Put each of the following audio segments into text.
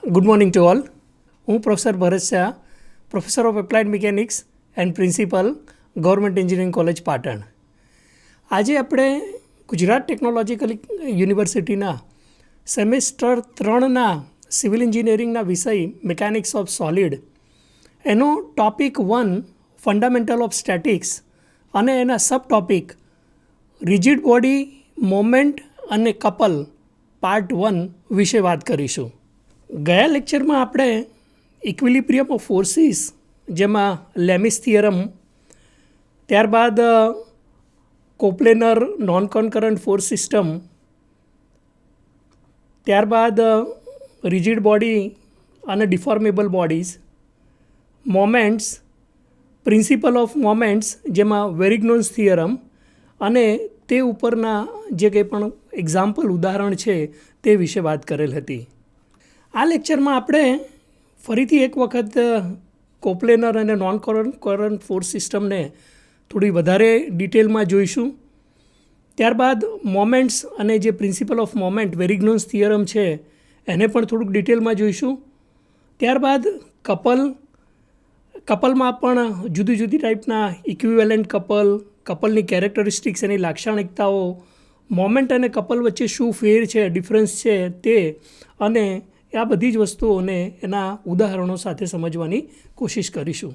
Good morning to all. હું professor Bharat Shah, professor of applied mechanics and principal, government engineering college Patan. આજે આપણે Gujarat technological યુનિવર્સિટીના semester 3ના civil એન્જિનિયરિંગના વિષય મિકેનિક્સ ઓફ સોલિડ એનો ટોપિક 1 ફંડામેન્ટલ ઓફ સ્ટેટિક્સ અને એના સબ ટોપિક રિજિડ બોડી, મોમેન્ટ અને કપલ પાર્ટ 1 વિશે વાત કરીશું. ગયા લેક્ચરમાં આપણે ઇક્વિલિબ્રિયમ ઓફ ફોર્સિસ, જેમાં લેમિસ થિયરમ, ત્યારબાદ coplanar non concurrent force system, ત્યારબાદ રિજિડ બોડી અને deformable bodies, moments, principal of moments જેમાં વેરિગ્નોન્સ થિયરમ અને તે ઉપરના જે કંઈ પણ એક્ઝામ્પલ ઉદાહરણ છે તે વિશે વાત કરેલ હતી. આ લેક્ચરમાં આપણે ફરીથી એક વખત કોપ્લેનર અને નોન કોન્કરન્ટ ફોર્સ સિસ્ટમને થોડી વધારે ડિટેલમાં જોઈશું. ત્યારબાદ મોમેન્ટ્સ અને જે પ્રિન્સિપલ ઓફ મોમેન્ટ વેરિગ્નોન્સ થિયરમ છે એને પણ થોડુંક ડિટેલમાં જોઈશું. ત્યારબાદ કપલમાં પણ જુદી જુદી ટાઈપના ઇક્વિવેલન્ટ કપલની કેરેક્ટરિસ્ટિક્સ, એની લાક્ષણિકતાઓ, મોમેન્ટ અને કપલ વચ્ચે શું ફેર છે, ડિફરન્સ છે તે, અને આ બધી જ વસ્તુઓને એના ઉદાહરણો સાથે સમજવાની કોશિશ કરીશું.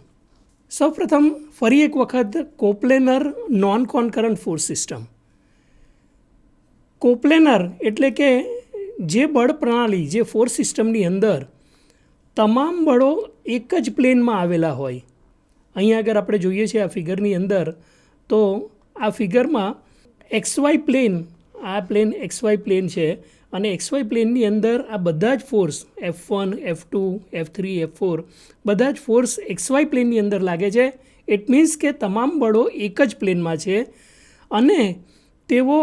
સૌપ્રથમ ફરી એક વખત coplanar non concurrent force system. Coplanar એટલે કે જે બળ પ્રણાલી, જે ફોર્સ સિસ્ટમની અંદર તમામ બળો એક જ પ્લેનમાં આવેલા હોય. અહીંયા આગળ આપણે જોઈએ છીએ આ ફિગરની અંદર, તો આ ફિગરમાં XY પ્લેન, આ પ્લેન XY પ્લેન છે અને XY પ્લેનની અંદર આ બધા જ force F1, F2, F3, F4 બધા જ ફોર્સ XY પ્લેનની અંદર લાગે છે. ઇટ મીન્સ કે તમામ બળો એક જ પ્લેનમાં છે અને તેઓ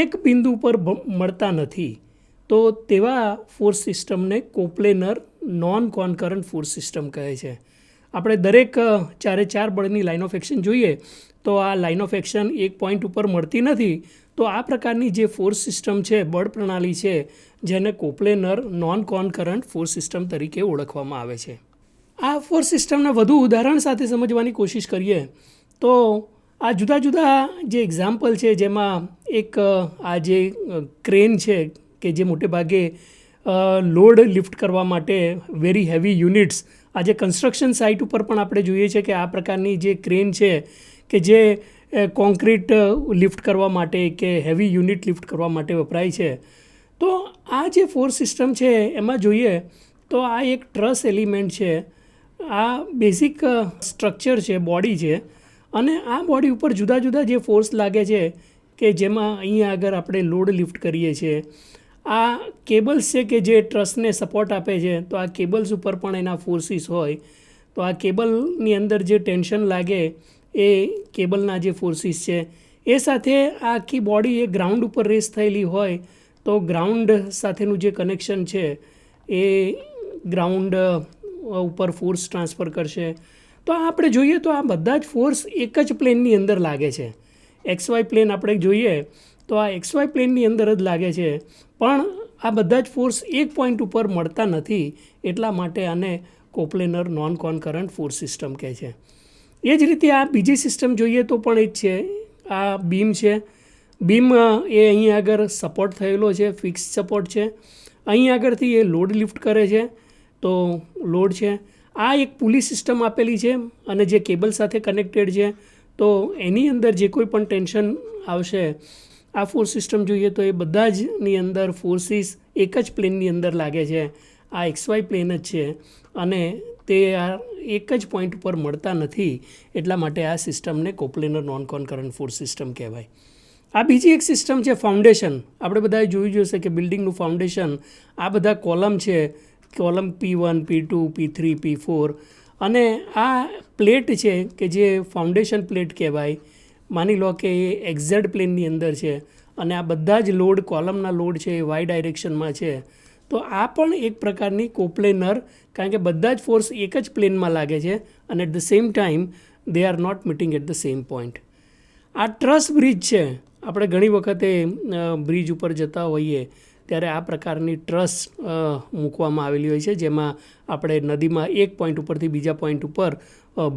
એક બિંદુ પર મળતા નથી. તો તેવા ફોર્સ સિસ્ટમને coplanar non concurrent force system કહે છે. આપણે દરેક ચારે ચાર બળની લાઇન ઓફ એક્શન જોઈએ તો આ લાઇન ઓફ એક્શન એક પોઈન્ટ ઉપર મળતી નથી. તો આ પ્રકારની જે ફોર્સ સિસ્ટમ છે, બળ પ્રણાલી છે, જેને coplanar non concurrent force system તરીકે ઓળખવામાં આવે છે. આ ફોર્સ સિસ્ટમના વધુ ઉદાહરણ સાથે સમજવાની કોશિશ કરીએ તો આ જુદા જુદા જે એક્ઝામ્પલ છે, જેમાં એક આ જે ક્રેન છે કે જે મોટે ભાગે લોડ લિફ્ટ કરવા માટે વેરી હેવી યુનિટ્સ, આજે કન્સ્ટ્રક્શન સાઇટ ઉપર પણ આપણે જોઈએ છીએ કે આ પ્રકારની જે ક્રેન છે કે જે કોન્ક્રીટ લિફ્ટ કરવા માટે કે હેવી યુનિટ લિફ્ટ કરવા માટે વપરાય છે. તો આ જે ફોર્સ સિસ્ટમ છે એમાં જોઈએ તો આ એક ટ્રસ એલિમેન્ટ છે, આ બેઝિક સ્ટ્રક્ચર છે, બોડી છે, અને આ બોડી ઉપર જુદા જુદા જે ફોર્સ લાગે છે કે જેમાં અહીંયા આગળ આપણે લોડ લિફ્ટ કરીએ છીએ. આ કેબલ્સ છે કે જે ટ્રસને સપોર્ટ આપે છે, તો આ કેબલ્સ ઉપર પણ એના ફોર્સિસ હોય. તો આ કેબલની અંદર જે ટેન્શન લાગે એ કેબલના જે ફોર્સિસ છે, એ સાથે આ આખી બોડી એ ગ્રાઉન્ડ ઉપર રેસ થયેલી હોય તો ગ્રાઉન્ડ સાથેનું જે કનેક્શન છે એ ગ્રાઉન્ડ ઉપર ફોર્સ ટ્રાન્સફર કરશે. તો આપણે જોઈએ તો આ બધા જ ફોર્સ એક જ પ્લેનની અંદર લાગે છે. XY પ્લેન આપણે જોઈએ તો આ XY પ્લેનની અંદર જ લાગે છે, પણ આ બધા જ ફોર્સ એક પોઈન્ટ ઉપર મળતા નથી. એટલા માટે આને coplanar non concurrent force system કહે છે. એ જ રીતે આ બીજી સિસ્ટમ જોઈએ તો પણ એ જ છે. આ બીમ છે. બીમ એ અહીં આગળ સપોર્ટ થયેલો છે, ફિક્સ સપોર્ટ છે. અહીં આગળથી એ લોડ લિફ્ટ કરે છે, તો લોડ છે. આ એક પુલી સિસ્ટમ આપેલી છે અને જે કેબલ સાથે કનેક્ટેડ છે. તો એની અંદર જે કોઈ પણ ટેન્શન આવશે, આ ફોર્સ સિસ્ટમ જોઈએ તો એ બધા જની અંદર ફોર્સિસ એક જ પ્લેનની અંદર લાગે છે. આ XY પ્લેન જ છે અને તે આ એક જ પોઈન્ટ ઉપર મળતા નથી. એટલા માટે આ સિસ્ટમને coplanar non concurrent force system કહેવાય. આ બીજી એક સિસ્ટમ છે ફાઉન્ડેશન. આપણે બધાએ જોયું જશે કે બિલ્ડિંગનું ફાઉન્ડેશન, આ બધા કોલમ છે, column P1, P2, P3, P4, અને આ પ્લેટ છે કે જે ફાઉન્ડેશન પ્લેટ કહેવાય. માની લો કે એ XZ પ્લેનની અંદર છે અને આ બધા જ લોડ, કોલમના લોડ છે એ Y ડાયરેક્શનમાં છે. તો આ પણ એક પ્રકારની કોપ્લેનર, કારણ કે બધા જ ફોર્સ એક જ પ્લેનમાં લાગે છે અને at the same time they are not meeting at the same point. આ ટ્રસ બ્રિજ છે. આપણે ઘણી વખતે બ્રિજ ઉપર જતા હોઈએ ત્યારે આ પ્રકારની ટ્રસ મૂકવામાં આવેલી હોય છે, જેમાં આપણે નદીમાં એક પોઈન્ટ ઉપરથી બીજા પોઈન્ટ ઉપર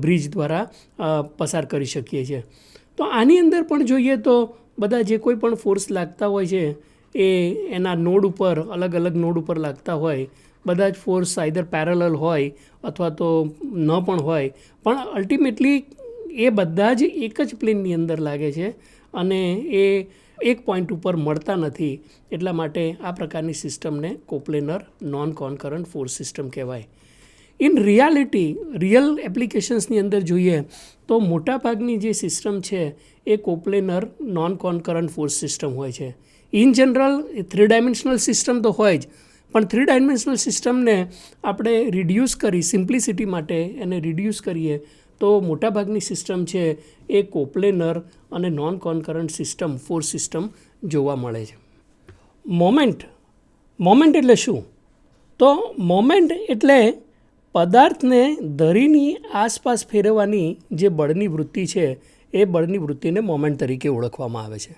બ્રિજ દ્વારા પસાર કરી શકીએ છીએ. તો આની અંદર પણ જોઈએ તો બધા જે કોઈ પણ ફોર્સ લાગતા હોય છે એ એના નોડ ઉપર અલગ અલગ નોડ ઉપર લાગતા હોય, બધા જ ફોર્સ આઈધર પેરેલલ હોય અથવા તો ન પણ હોય, પણ અલ્ટિમેટલી એ બધા જ એક જ પ્લેનની અંદર લાગે છે અને એ એક પોઈન્ટ ઉપર મળતા નથી. એટલા માટે આ પ્રકારની સિસ્ટમને coplanar non concurrent force system કહેવાય. ઇન રિયાલિટી રિયલ એપ્લિકેશન્સની અંદર જોઈએ તો મોટાભાગની જે સિસ્ટમ છે એ coplanar non concurrent force system હોય છે. ઇન જનરલ 3 ડાયમેન્શનલ સિસ્ટમ તો હોય જ, પણ 3 ડાયમેન્શનલ સિસ્ટમને આપણે રિડ્યુસ કરી સિમ્પ્લિસિટી માટે એને રિડ્યુસ કરીએ તો મોટાભાગની સિસ્ટમ છે એ કોપ્લેનર અને નોન કોન્કરન્ટ સિસ્ટમ ફોર્સ સિસ્ટમ જોવા મળે છે. મોમેન્ટ એટલે શું? તો મોમેન્ટ એટલે પદાર્થને ધરીની આસપાસ ફેરવવાની જે બળની વૃત્તિ છે એ બળની વૃત્તિને મોમેન્ટ તરીકે ઓળખવામાં આવે છે.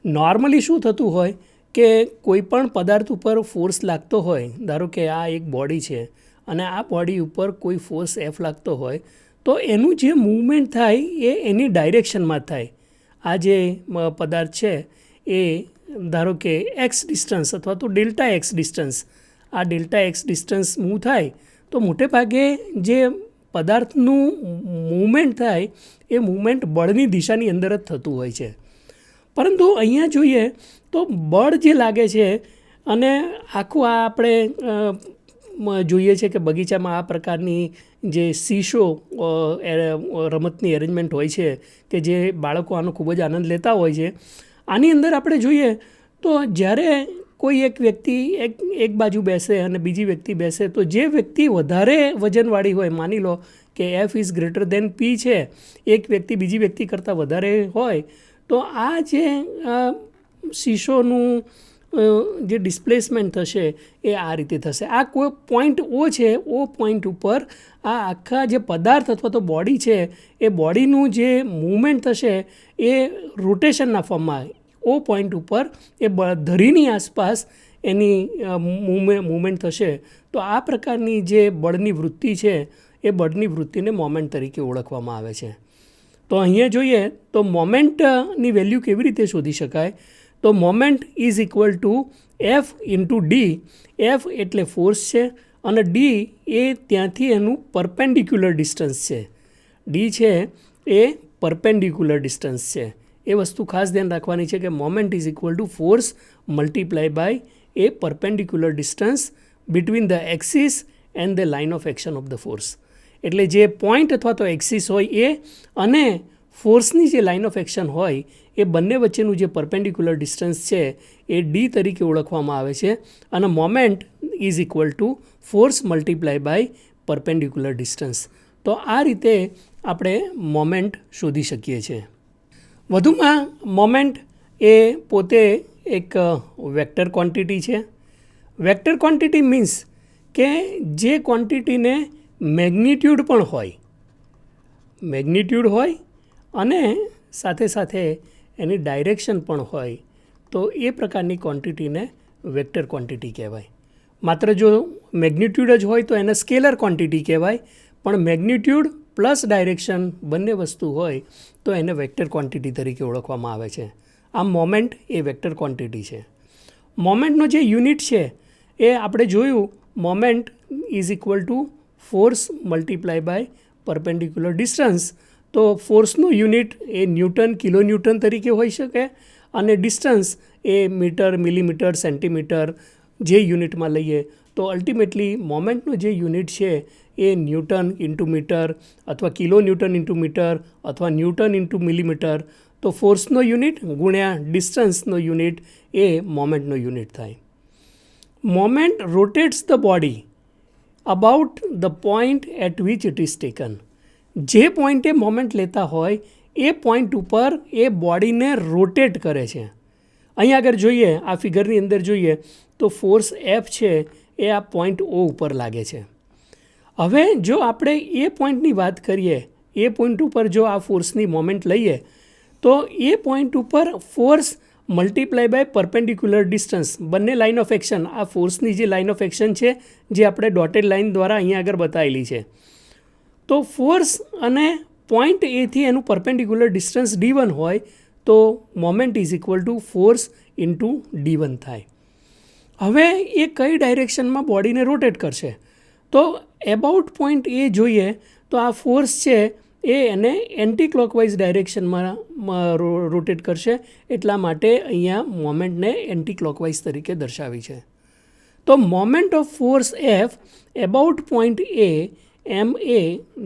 નોર્મલી શું થતું હોય કે કોઈ પણ પદાર્થ ઉપર ફોર્સ લાગતો હોય, ધારો કે આ એક બોડી છે અને આ બોડી ઉપર કોઈ ફોર્સ એફ લાગતો હોય તો એનું જે મૂવમેન્ટ થાય એ એની ડાયરેક્શનમાં થાય. આ જે પદાર્થ છે એ ધારો કે એક્સ ડિસ્ટન્સ અથવા તો ડેલ્ટા એક્સ ડિસ્ટન્સ, આ ડેલ્ટા એક્સ ડિસ્ટન્સ મૂવ થાય તો મોટે ભાગે જે પદાર્થનું મૂવમેન્ટ થાય એ મૂવમેન્ટ બળની દિશાની અંદર જ થતું હોય છે. પરંતુ અહીંયા જોઈએ તો બળ જે લાગે છે અને આખું આ આપણે જોઈએ છે કે બગીચામાં આ પ્રકારની જે સીશો રમતની એરેન્જમેન્ટ હોય છે કે જે બાળકો આનો ખૂબ જ આનંદ લેતા હોય છે. આની અંદર આપણે જોઈએ તો જ્યારે કોઈ એક વ્યક્તિ એક બાજુ બેસે અને બીજી વ્યક્તિ બેસે તો જે વ્યક્તિ વધારે વજનવાળી હોય, માની લો કે એફ ઇઝ ગ્રેટર દેન પી છે, એક વ્યક્તિ બીજી વ્યક્તિ કરતાં વધારે હોય તો આ જે શીશોનું જે ડિસ્પ્લેસમેન્ટ થશે એ આ રીતે થશે. આ કોઈ પોઈન્ટ ઓ છે, ઓ પોઈન્ટ ઉપર આ આખા જે પદાર્થ અથવા તો બોડી છે એ બોડીનું જે મૂવમેન્ટ થશે એ રોટેશનના ફોર્મમાં ઓ પોઈન્ટ ઉપર એ ધરીની આસપાસ એની મૂવમેન્ટ થશે. તો આ પ્રકારની જે બળની વૃત્તિ છે એ બળની વૃત્તિને મોમેન્ટ તરીકે ઓળખવામાં આવે છે. તો અહીંયા જોઈએ તો મોમેન્ટની વેલ્યુ કેવી રીતે શોધી શકાય? તો moment is equal to F into D. F એટલે ફોર્સ છે અને ડી એ ત્યાંથી એનું પરપેન્ડિક્યુલર ડિસ્ટન્સ છે. ડી છે એ પરપેન્ડિક્યુલર ડિસ્ટન્સ છે. એ વસ્તુ ખાસ ધ્યાન રાખવાની છે કે moment is equal to force multiply by a perpendicular distance between the axis and the line of action of the force. એટલે જે પોઈન્ટ અથવા તો એક્સિસ હોય એ અને ફોર્સની જે લાઇન ઓફ એક્શન હોય એ બંને વચ્ચેનું જે પરપેન્ડિક્યુલર ડિસ્ટન્સ છે એ ડી તરીકે ઓળખવામાં આવે છે અને moment is equal to force multiply by perpendicular distance. તો આ રીતે આપણે મોમેન્ટ શોધી શકીએ છીએ. વધુમાં મોમેન્ટ એ પોતે એક વેક્ટર ક્વોન્ટિટી છે. વેક્ટર ક્વોન્ટિટી મીન્સ કે જે ક્વોન્ટિટીને મેગ્નિટ્યુડ પણ હોય, અને સાથે સાથે એની ડાયરેક્શન પણ હોય, તો એ પ્રકારની ક્વોન્ટિટીને વેક્ટર ક્વોન્ટિટી કહેવાય. માત્ર જો મેગ્નિટ્યુડ જ હોય તો એને સ્કેલર ક્વોન્ટિટી કહેવાય, પણ મેગ્નિટ્યુડ પ્લસ ડાયરેક્શન બંને વસ્તુ હોય તો એને વેક્ટર ક્વોન્ટિટી તરીકે ઓળખવામાં આવે છે. આમ મોમેન્ટ એ વેક્ટર ક્વોન્ટિટી છે. મોમેન્ટનો જે યુનિટ છે એ આપણે જોયું, moment is equal to force multiply by perpendicular distance. તો ફોર્સનું યુનિટ એ ન્યૂટન, કિલો ન્યૂટન તરીકે હોઈ શકે અને ડિસ્ટન્સ એ મીટર, મિલીમીટર, સેન્ટીમીટર જે યુનિટમાં લઈએ તો અલ્ટિમેટલી મોમેન્ટનો જે યુનિટ છે એ ન્યૂટન ઇન્ટુ મીટર અથવા કિલો ન્યૂટન ઇન્ટુ મીટર અથવા ન્યૂટન ઇન્ટુ મિલીમીટર. તો ફોર્સનો યુનિટ ગુણ્યા ડિસ્ટન્સનો યુનિટ એ મોમેન્ટનો યુનિટ થાય. Moment rotates the body about the point at which it is taken. જે પોઈન્ટે મોમેન્ટ લેતા હોય એ પોઈન્ટ ઉપર એ બોડીને રોટેટ કરે છે. અહીંયા આગળ જોઈએ, આ ફિગરની અંદર જોઈએ તો ફોર્સ એફ છે એ આ પોઈન્ટ ઓ ઉપર લાગે છે. હવે જો આપણે એ પોઈન્ટની વાત કરીએ, એ પોઈન્ટ ઉપર જો આ ફોર્સની મોમેન્ટ લઈએ તો એ પોઈન્ટ ઉપર force multiply by perpendicular distance, બંને લાઇન ઓફ એક્શન, આ ફોર્સની જે લાઇન ઓફ એક્શન છે જે આપણે ડોટેડ લાઇન દ્વારા અહીંયા આગળ બતાવેલી છે. તો ફોર્સ અને પોઈન્ટ એથી એનું પરપેન્ડિક્યુલર ડિસ્ટન્સ d1 હોય તો moment is equal to force into d1 થાય. હવે એ કઈ ડાયરેક્શનમાં બોડીને રોટેટ કરશે? તો એબાઉટ પોઈન્ટ એ જોઈએ તો આ ફોર્સ છે એ એને એન્ટી ક્લોકવાઇઝ ડાયરેક્શનમાં રોટેટ કરશે, એટલા માટે અહીંયા મોમેન્ટને એન્ટી ક્લોકવાઇઝ તરીકે દર્શાવી છે. તો moment of force F about point A M A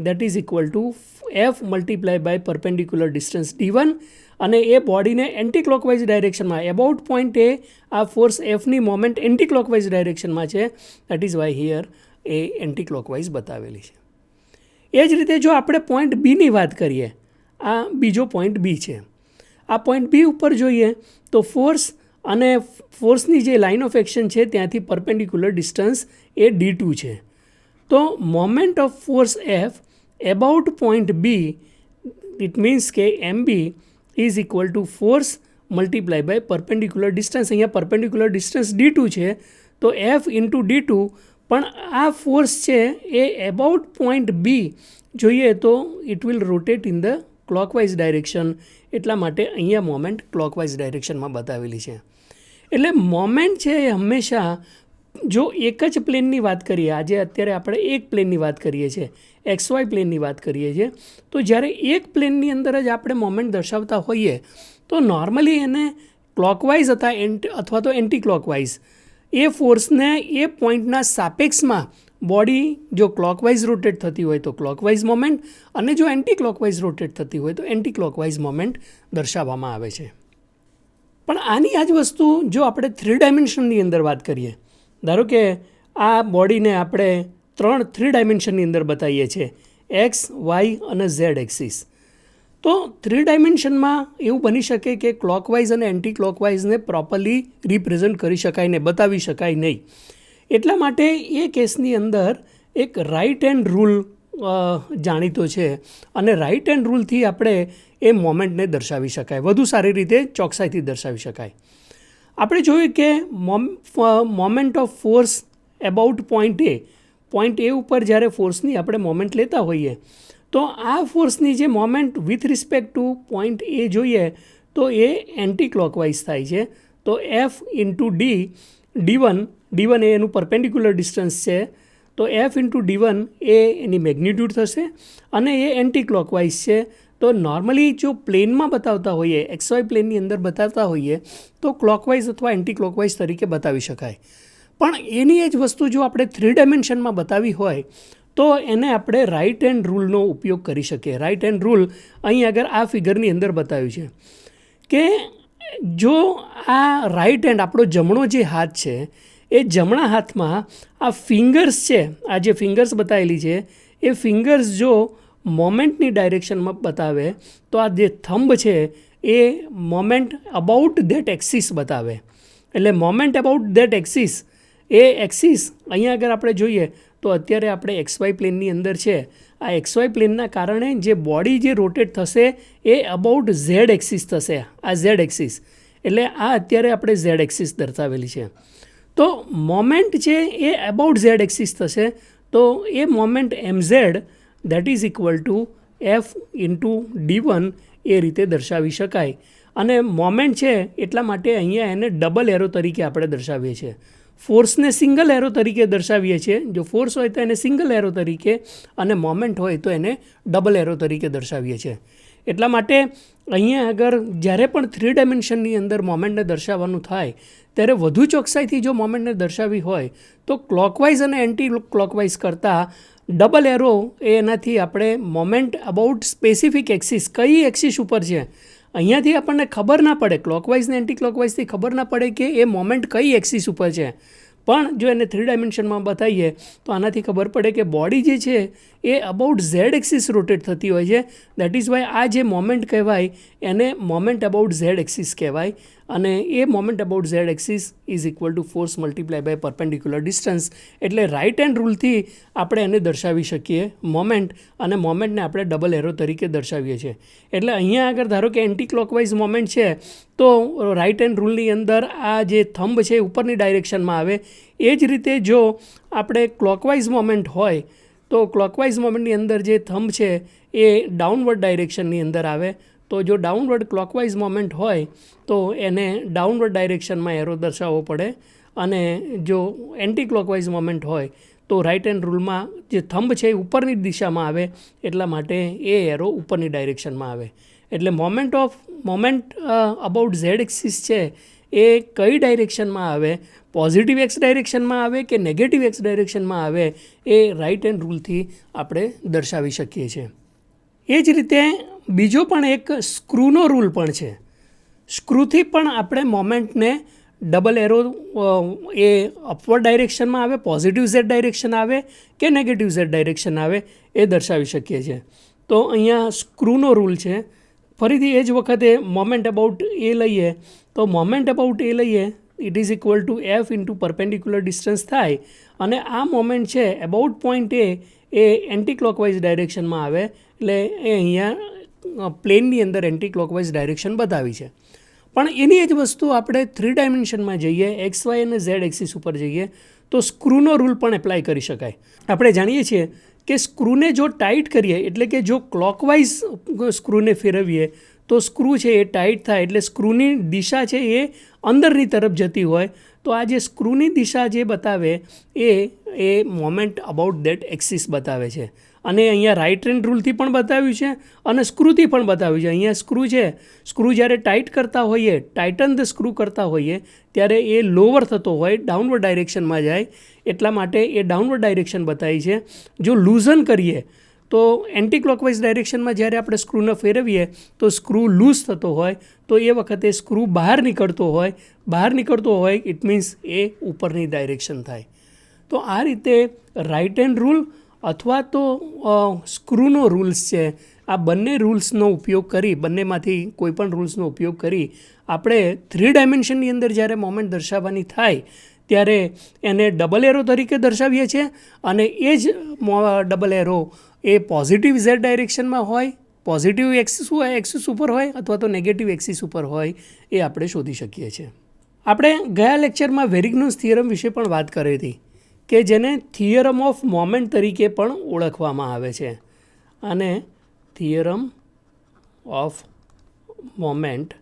that is equal to F multiply by perpendicular distance d1, અને એ બોડીને એન્ટી ક્લોકવાઇઝ ડાયરેક્શનમાં એબાઉટ પોઈન્ટ એ આ ફોર્સ એફની મોમેન્ટ એન્ટી ક્લોકવાઇઝ ડાયરેક્શનમાં છે, દેટ ઇઝ વાય હિયર એ anti clockwise બતાવેલી છે. એ જ રીતે જો આપણે પોઈન્ટ બીની વાત કરીએ, આ બીજો પોઈન્ટ બી છે, આ પોઈન્ટ બી ઉપર જોઈએ તો ફોર્સ અને ફોર્સની જે લાઇન ઓફ એક્શન છે ત્યાંથી પરપેન્ડિક્યુલર ડિસ્ટન્સ એ d2 છે. તો moment of force F about point B, it means કે M B is equal to force multiply by perpendicular distance. અહીંયા પરપેન્ડિક્યુલર ડિસ્ટન્સ d2 છે તો એફ ઇન્ટુ d2, પણ આ ફોર્સ છે એ એબાઉટ પોઈન્ટ બી જોઈએ તો it will rotate in the clockwise direction, એટલા માટે અહીંયા મોમેન્ટ ક્લોકવાઇઝ ડાયરેક્શનમાં બતાવેલી છે. એટલે મોમેન્ટ છે એ હંમેશા, જો એક જ પ્લેનની વાત કરીએ, આજે અત્યારે આપણે એક પ્લેનની વાત કરીએ છીએ, XY પ્લેનની વાત કરીએ છીએ, તો જ્યારે એક પ્લેનની અંદર જ આપણે મોમેન્ટ દર્શાવતા હોઈએ તો નોર્મલી એને ક્લોકવાઇઝ અથવા તો એન્ટી ક્લોકવાઇઝ એ ફોર્સને એ પોઈન્ટના સાપેક્ષમાં બોડી જો ક્લોકવાઇઝ રોટેટ થતી હોય તો ક્લોકવાઇઝ મોમેન્ટ, અને જો એન્ટી ક્લોકવાઇઝ રોટેટ થતી હોય તો એન્ટી ક્લોકવાઇઝ મોમેન્ટ દર્શાવવામાં આવે છે. પણ આની આ જ વસ્તુ જો આપણે 3 ડાયમેન્શનની અંદર વાત કરીએ, ધારો કે આ બોડીને આપણે 3 ડાયમેન્શનની અંદર બતાવીએ છીએ, એક્સ, વાય અને ઝેડ એક્સિસ. તો 3 ડાયમેન્શનમાં એવું બની શકે કે ક્લોકવાઇઝ અને એન્ટી ક્લોકવાઇઝને પ્રોપરલી રિપ્રેઝન્ટ કરી શકાય નહીં, બતાવી શકાય નહીં. એટલા માટે એ કેસની અંદર એક રાઇટ હેન્ડ રૂલ જાણીતો છે, અને રાઇટ હેન્ડ રૂલથી આપણે એ મોમેન્ટને દર્શાવી શકાય, વધુ સારી રીતે ચોકસાઈથી દર્શાવી શકાય. આપણે જોયું કે moment of force about point A ઉપર જ્યારે ફોર્સની આપણે મોમેન્ટ લેતા હોઈએ તો આ ફોર્સની જે moment with respect to point A જોઈએ તો એ એન્ટી ક્લોકવાઇઝ થાય છે. તો એફ ઇન્ટુ d1 એ એનું પરપેન્ડિક્યુલર ડિસ્ટન્સ છે, તો એફ ઇન્ટુ d1 એ એની મેગ્નિટ્યૂડ થશે, અને એ એન્ટી ક્લોકવાઇઝ છે. તો નોર્મલી જો પ્લેનમાં બતાવતા હોઈએ, XY પ્લેનની અંદર બતાવતા હોઈએ તો ક્લોકવાઇઝ અથવા એન્ટી ક્લોકવાઇઝ તરીકે બતાવી શકાય. પણ એની એ જ વસ્તુ જો આપણે 3 ડાયમેન્શનમાં બતાવી હોય તો એને આપણે રાઇટ હેન્ડ રૂલનો ઉપયોગ કરી શકીએ. રાઇટ હેન્ડ રૂલ અહીં આગળ આ ફિગરની અંદર બતાવ્યું છે કે જો આ રાઇટ હેન્ડ, આપણો જમણો જે હાથ છે એ જમણા હાથમાં આ ફિંગર્સ છે, આ જે ફિંગર્સ બતાવેલી છે એ ફિંગર્સ જો મોમેન્ટની ડાયરેક્શનમાં બતાવે તો આ જે થંબ છે એ મોમેન્ટ અબાઉટ ધેટ એક્સિસ બતાવે. એટલે moment about that axis, A axis અહીંયા આગળ આપણે જોઈએ તો અત્યારે આપણે XY પ્લેનની અંદર છે, આ XY પ્લેનના કારણે જે બોડી જે રોટેટ થશે એ અબાઉટ ઝેડ એક્સિસ થશે, આ ઝેડ એક્સિસ. એટલે આ અત્યારે આપણે ઝેડ એક્સિસ દર્શાવેલી છે. તો મોમેન્ટ છે એ અબાઉટ ઝેડ એક્સિસ થશે, તો એ moment mz that is equal to F into d1 એ રીતે દર્શાવી શકાય. અને મોમેન્ટ છે એટલા માટે અહીંયા એને ડબલ એરો તરીકે આપણે દર્શાવીએ છીએ. ફોર્સને સિંગલ એરો તરીકે દર્શાવીએ છીએ, જો ફોર્સ હોય તો એને સિંગલ એરો તરીકે, અને મોમેન્ટ હોય તો એને ડબલ એરો તરીકે દર્શાવીએ છીએ. એટલા માટે અહીંયા આગળ જ્યારે પણ 3 ડાયમેન્શનની અંદર મોમેન્ટને દર્શાવવાનું થાય ત્યારે વધુ ચોકસાઈથી જો મોમેન્ટને દર્શાવી હોય તો ક્લોકવાઇઝ અને એન્ટી ક્લોકવાઇઝ કરતાં ડબલ એરો એનાથી આપણે મોમેન્ટ અબાઉટ સ્પેસિફિક એક્સિસ, કઈ એક્સિસ ઉપર છે અહીંયાથી આપણને ખબર ના પડે, ક્લોકવાઇઝ ને એન્ટી ક્લોકવાઇઝથી ખબર ના પડે કે એ મોમેન્ટ કઈ એક્સિસ ઉપર છે. પણ જો એને 3 ડાયમેન્શનમાં બતાવીએ તો આનાથી ખબર પડે કે બોડી જે છે એ અબાઉટ ઝેડ એક્સિસ રોટેટ થતી હોય છે. દેટ ઇઝ વાય આ જે મોમેન્ટ કહેવાય એને મોમેન્ટ અબાઉટ ઝેડ એક્સિસ કહેવાય. અને એ moment about Z axis is equal to force multiply by perpendicular distance. એટલે રાઇટ હેન્ડ રૂલથી આપણે એને દર્શાવી શકીએ મોમેન્ટ, અને મોમેન્ટને આપણે ડબલ એરો તરીકે દર્શાવીએ છીએ. એટલે અહીંયા આગળ ધારો કે એન્ટી ક્લોકવાઇઝ મોમેન્ટ છે, તો રાઇટ હેન્ડ રૂલની અંદર આ જે થંબ છે એ ઉપરની ડાયરેક્શનમાં આવે. એ જ રીતે જો આપણે ક્લોકવાઇઝ મોમેન્ટ હોય તો ક્લોકવાઇઝ મોમેન્ટની અંદર જે થંબ છે એ ડાઉનવર્ડ ડાયરેક્શનની અંદર આવે. તો જો ડાઉનવર્ડ ક્લોકવાઇઝ મોમેન્ટ હોય તો એને ડાઉનવર્ડ ડાયરેક્શનમાં એરો દર્શાવવો પડે, અને જો એન્ટી ક્લોકવાઇઝ મોમેન્ટ હોય તો રાઇટ હેન્ડ રૂલમાં જે થંબ છે એ ઉપરની દિશામાં આવે, એટલા માટે એ એરો ઉપરની ડાયરેક્શનમાં આવે. એટલે મોમેન્ટ અબાઉટ ઝેડ એક્સિસ છે એ કઈ ડાયરેક્શનમાં આવે, પોઝિટિવ એક્સ ડાયરેક્શનમાં આવે કે નેગેટિવ એક્સ ડાયરેક્શનમાં આવે, એ રાઇટ હેન્ડ રૂલથી આપણે દર્શાવી શકીએ છીએ. એ જ રીતે બીજો પણ એક સ્ક્રૂનો રૂલ પણ છે. સ્ક્રૂથી પણ આપણે મોમેન્ટને ડબલ એરો એ અપવર્ડ ડાયરેક્શનમાં આવે, પોઝિટિવ ઝેડ ડાયરેક્શન આવે કે નેગેટિવ ઝેડ ડાયરેક્શન આવે એ દર્શાવી શકીએ છીએ. તો અહીંયા સ્ક્રૂનો રૂલ છે. ફરીથી એ જ વખતે મોમેન્ટ અબાઉટ એ લઈએ તો મોમેન્ટ અબાઉટ એ લઈએ it is equal to F into perpendicular distance થાય, અને આ મોમેન્ટ છે about point A anti clockwise ડાયરેક્શનમાં આવે. એટલે એ અહીંયા પ્લેનની અંદર એન્ટી ક્લોકવાઇઝ ડાયરેક્શન બતાવી છે. પણ એની જ વસ્તુ આપણે 3 ડાયમેન્શનમાં જઈએ, એક્સ વાય અને ઝેડ એક્સિસ ઉપર જઈએ તો સ્ક્રૂનો રૂલ પણ એપ્લાય કરી શકાય. આપણે જાણીએ છીએ કે સ્ક્રૂને જો ટાઈટ કરીએ, એટલે કે જો ક્લોકવાઇઝ સ્ક્રૂને ફેરવીએ તો સ્ક્રૂ છે એ ટાઈટ થાય, એટલે સ્ક્રૂની દિશા છે એ અંદરની તરફ જતી હોય. તો આ જે સ્ક્રૂની દિશા જે બતાવે એ મોમેન્ટ અબાઉટ દેટ એક્સિસ બતાવે છે. અને અહીંયા રાઇટ હેન્ડ રૂલથી પણ બતાવ્યું છે અને સ્ક્રૂથી પણ બતાવ્યું છે. અહીંયા સ્ક્રૂ છે, સ્ક્રૂ જ્યારે ટાઈટ કરતા હોઈએ, ટાઇટન ધ સ્ક્રૂ કરતા હોઈએ ત્યારે એ લોવર થતો હોય, ડાઉનવર્ડ ડાયરેક્શનમાં જાય, એટલા માટે એ ડાઉનવર્ડ ડાયરેક્શન બતાવી છે. જો લૂઝન કરીએ તો એન્ટી ક્લોકવાઇઝ ડાયરેક્શનમાં જ્યારે આપણે સ્ક્રૂને ફેરવીએ તો સ્ક્રૂ લૂઝ થતો હોય, તો એ વખતે સ્ક્રૂ બહાર નીકળતો હોય ઇટ મીન્સ એ ઉપરની ડાયરેક્શન થાય. તો આ રીતે રાઇટ હેન્ડ રૂલ અથવા તો સ્ક્રૂનો રૂલ્સ છે, આ બંને રૂલ્સનો ઉપયોગ કરી, બંનેમાંથી કોઈ પણ રૂલ્સનો ઉપયોગ કરી આપણે 3 ડાયમેન્શનની અંદર જ્યારે મોમેન્ટ દર્શાવવાની થાય ત્યારે એને ડબલ એરો તરીકે દર્શાવીએ છીએ. અને એ જ ડબલ એરો એ પોઝિટિવ ઝેડ ડાયરેક્શનમાં હોય, પોઝિટિવ એક્સિસ ઉપર હોય અથવા તો નેગેટિવ એક્સિસ ઉપર હોય, એ આપણે શોધી શકીએ છીએ. આપણે ગયા લેક્ચરમાં વેરિગ્નોસ થિયરમ વિશે પણ વાત કરી હતી કે જેને થિયરમ ઓફ મોમેન્ટ તરીકે પણ ઓળખવામાં આવે છે. અને થિયરમ ઓફ મોમેન્ટ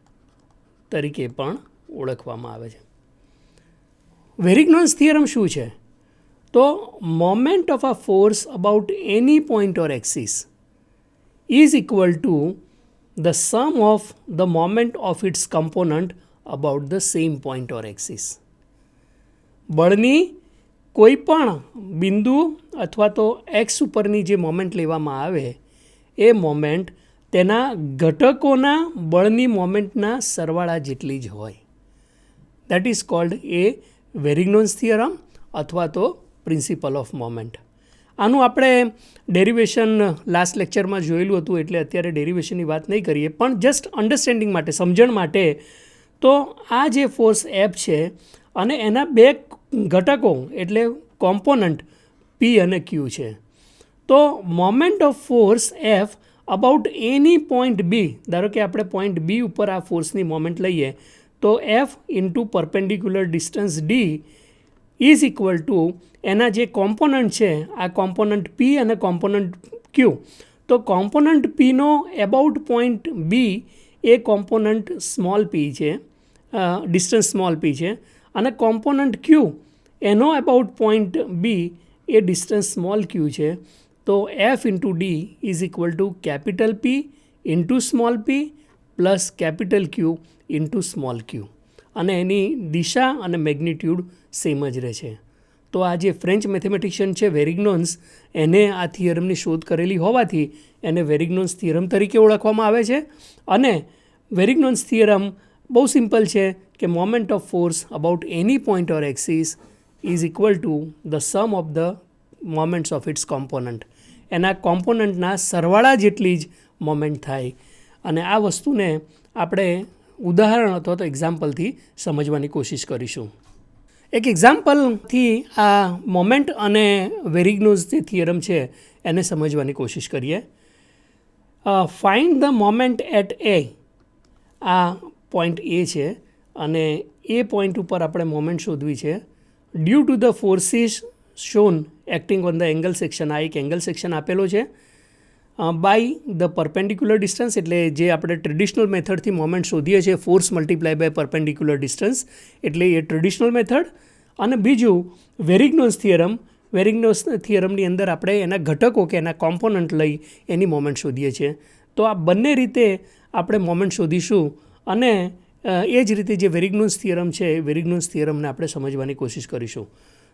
તરીકે પણ ઓળખવામાં આવે છે. વેરિગ્નોસ થિયરમ શું છે? તો moment of a force about any point or axis is equal to the sum of the moment of its component about the same point or axis. બળની કોઈ પણ બિંદુ અથવા તો એક્સ ઉપરની જે મોમેન્ટ લેવામાં આવે એ મોમેન્ટ તેના ઘટકોના બળની મોમેન્ટના સરવાળા જેટલી જ હોય. That is called a Varignon's theorem અથવા તો પ્રિન્સિપલ ઓફ મોમેન્ટ. આનું આપણે ડેરિવેશન લાસ્ટ લેક્ચરમાં જોયેલું હતું, એટલે અત્યારે ડેરિવેશનની વાત નહીં કરીએ, પણ જસ્ટ અન્ડરસ્ટેન્ડિંગ માટે, સમજણ માટે, તો આ જે ફોર્સ એફ છે અને એના 2 ઘટકો એટલે કોમ્પોનન્ટ પી અને ક્યુ છે. તો moment of force F about any point B, ધારો કે આપણે પોઈન્ટ બી ઉપર આ ફોર્સની મોમેન્ટ લઈએ તો F into perpendicular distance D is equal to એના જે કોમ્પોનન્ટ છે, આ કોમ્પોનન્ટ પી અને કોમ્પોનન્ટ ક્યુ. તો કોમ્પોનન્ટ પીનો એબાઉટ પોઈન્ટ બી એ કોમ્પોનન્ટ સ્મોલ પી છે, ડિસ્ટન્સ સ્મોલ પી છે, અને કોમ્પોનન્ટ ક્યુ એનો અબાઉટ પોઈન્ટ બી એ ડિસ્ટન્સ સ્મોલ ક્યુ છે. તો F into D is equal to capital P into small P plus capital Q into small Q, અને એની દિશા અને મેગ્નિટ્યુડ સેમ જ રહે છે. તો આ જે ફ્રેન્ચ મેથેમેટિશિયન છે વેરિગ્નોન્સ, એને આ થિયરમની શોધ કરેલી હોવાથી એને વેરિગ્નોન્સ થિયરમ તરીકે ઓળખવામાં આવે છે. અને વેરિગ્નોન્સ થિયરમ બહુ સિમ્પલ છે કે moment of force about any point or axis is equal to the sum of the moments of its component. એના કોમ્પોનન્ટના સરવાળા જેટલી જ મોમેન્ટ થાય. અને આ વસ્તુને આપણે ઉદાહરણ અથવા તો એક્ઝામ્પલથી સમજવાની કોશિશ કરીશું. એક એક્ઝામ્પલથી આ મોમેન્ટ અને વેરિગ્નોઝ જે થિયરમ છે એને સમજવાની કોશિશ કરીએ. ફાઇન્ડ ધ મોમેન્ટ એટ એ, આ પોઈન્ટ એ છે અને એ પોઈન્ટ ઉપર આપણે મોમેન્ટ શોધવી છે. Due to the forces shown acting on the angle section, આ એક એંગલ સેક્શન આપેલો છે. બાય ધ પરપેન્ડિક્યુલર ડિસ્ટન્સ, એટલે જે આપણે ટ્રેડિશનલ મેથડથી મોમેન્ટ શોધીએ છીએ, force multiply by perpendicular distance, એટલે એ ટ્રેડિશનલ મેથડ. અને બીજું વેરિગ્નોઝ થિયરમ. વેરિગ્નોઝ થિયરમની અંદર આપણે એના ઘટકો કે એના કોમ્પોનન્ટ લઈ એની મોમેન્ટ શોધીએ છીએ. તો આ બંને રીતે આપણે મોમેન્ટ શોધીશું અને એ જ રીતે જે વેરિગ્નોઝ થિયરમ છે એ વેરિગ્નોઝ થિયરમને આપણે સમજવાની કોશિશ કરીશું.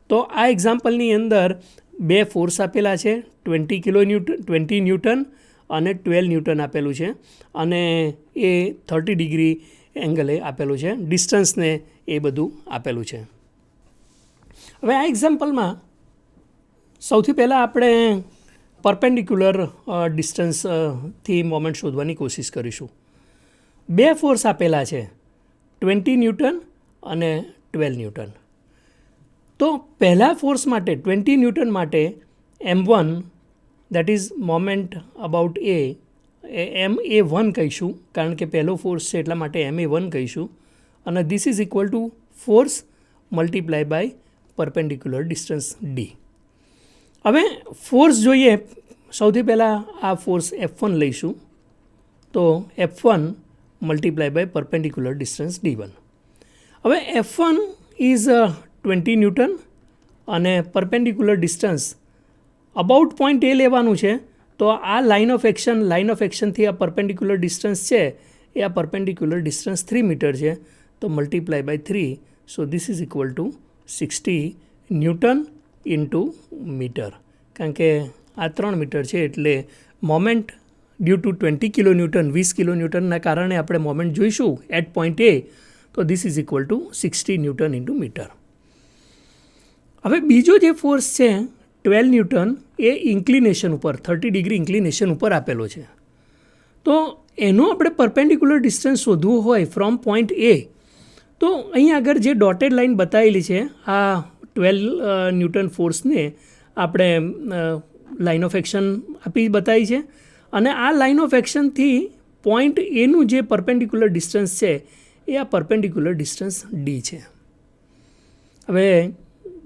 તો આ એક્ઝામ્પલની અંદર બે ફોર્સ આપેલા છે, 20 ન્યૂટન અને 12 ન્યૂટન આપેલું છે અને એ 30 ડિગ્રી એંગલે આપેલું છે. ડિસ્ટન્સને એ બધું આપેલું છે. હવે આ એક્ઝામ્પલમાં સૌથી પહેલાં આપણે પરપેન્ડિક્યુલર ડિસ્ટન્સથી મોમેન્ટ શોધવાની કોશિશ કરીશું. બે ફોર્સ આપેલા છે, 20 ન્યૂટન અને 12 ન્યૂટન. તો પહેલા ફોર્સ માટે 20 ન્યૂટન માટે M1 that is moment about MA1 કહીશું, કારણ કે પહેલો ફોર્સ છે એટલા માટે MA1 કહીશું. અને this is equal to force multiply by perpendicular distance D. હવે ફોર્સ જોઈએ, સૌથી પહેલાં આ ફોર્સ F1 લઈશું. તો F1 multiply by perpendicular distance D1. હવે F1 ઇઝ 20 ન્યૂટન અને પરપેન્ડિક્યુલર ડિસ્ટન્સ અબાઉટ પોઈન્ટ એ લેવાનું છે. તો આ લાઇન ઓફ એક્શનથી આ પરપેન્ડિક્યુલર ડિસ્ટન્સ છે એ આ પરપેન્ડિક્યુલર ડિસ્ટન્સ 3 મીટર છે. તો multiply by 3, so this is equal to 60 newton into metre. કારણ કે આ 3 મીટર છે એટલે moment due to 20 kilo newton, 20 kilo ન્યૂટનના કારણે આપણે મોમેન્ટ જોઈશું એટ પોઈન્ટ એ. તો this is equal to 60 newton into metre. હવે બીજો જે ફોર્સ છે 12 ન્યૂટન એ ઇન્ક્લિનેશન ઉપર 30 ડિગ્રી ઇન્ક્લિનેશન ઉપર આપેલો છે. તો એનો આપણે પરપેન્ડિક્યુલર ડિસ્ટન્સ શોધવું હોય ફ્રોમ પોઈન્ટ એ, તો અહીં આગળ જે ડોટેડ લાઇન બતાવેલી છે આ 12 ન્યૂટન ફોર્સને આપણે લાઇન ઓફ એક્શન આપી બતાવી છે અને આ લાઇન ઓફ એક્શનથી પોઈન્ટ એનું જે પરપેન્ડિક્યુલર ડિસ્ટન્સ છે એ આ પરપેન્ડિક્યુલર ડિસ્ટન્સ D છે. હવે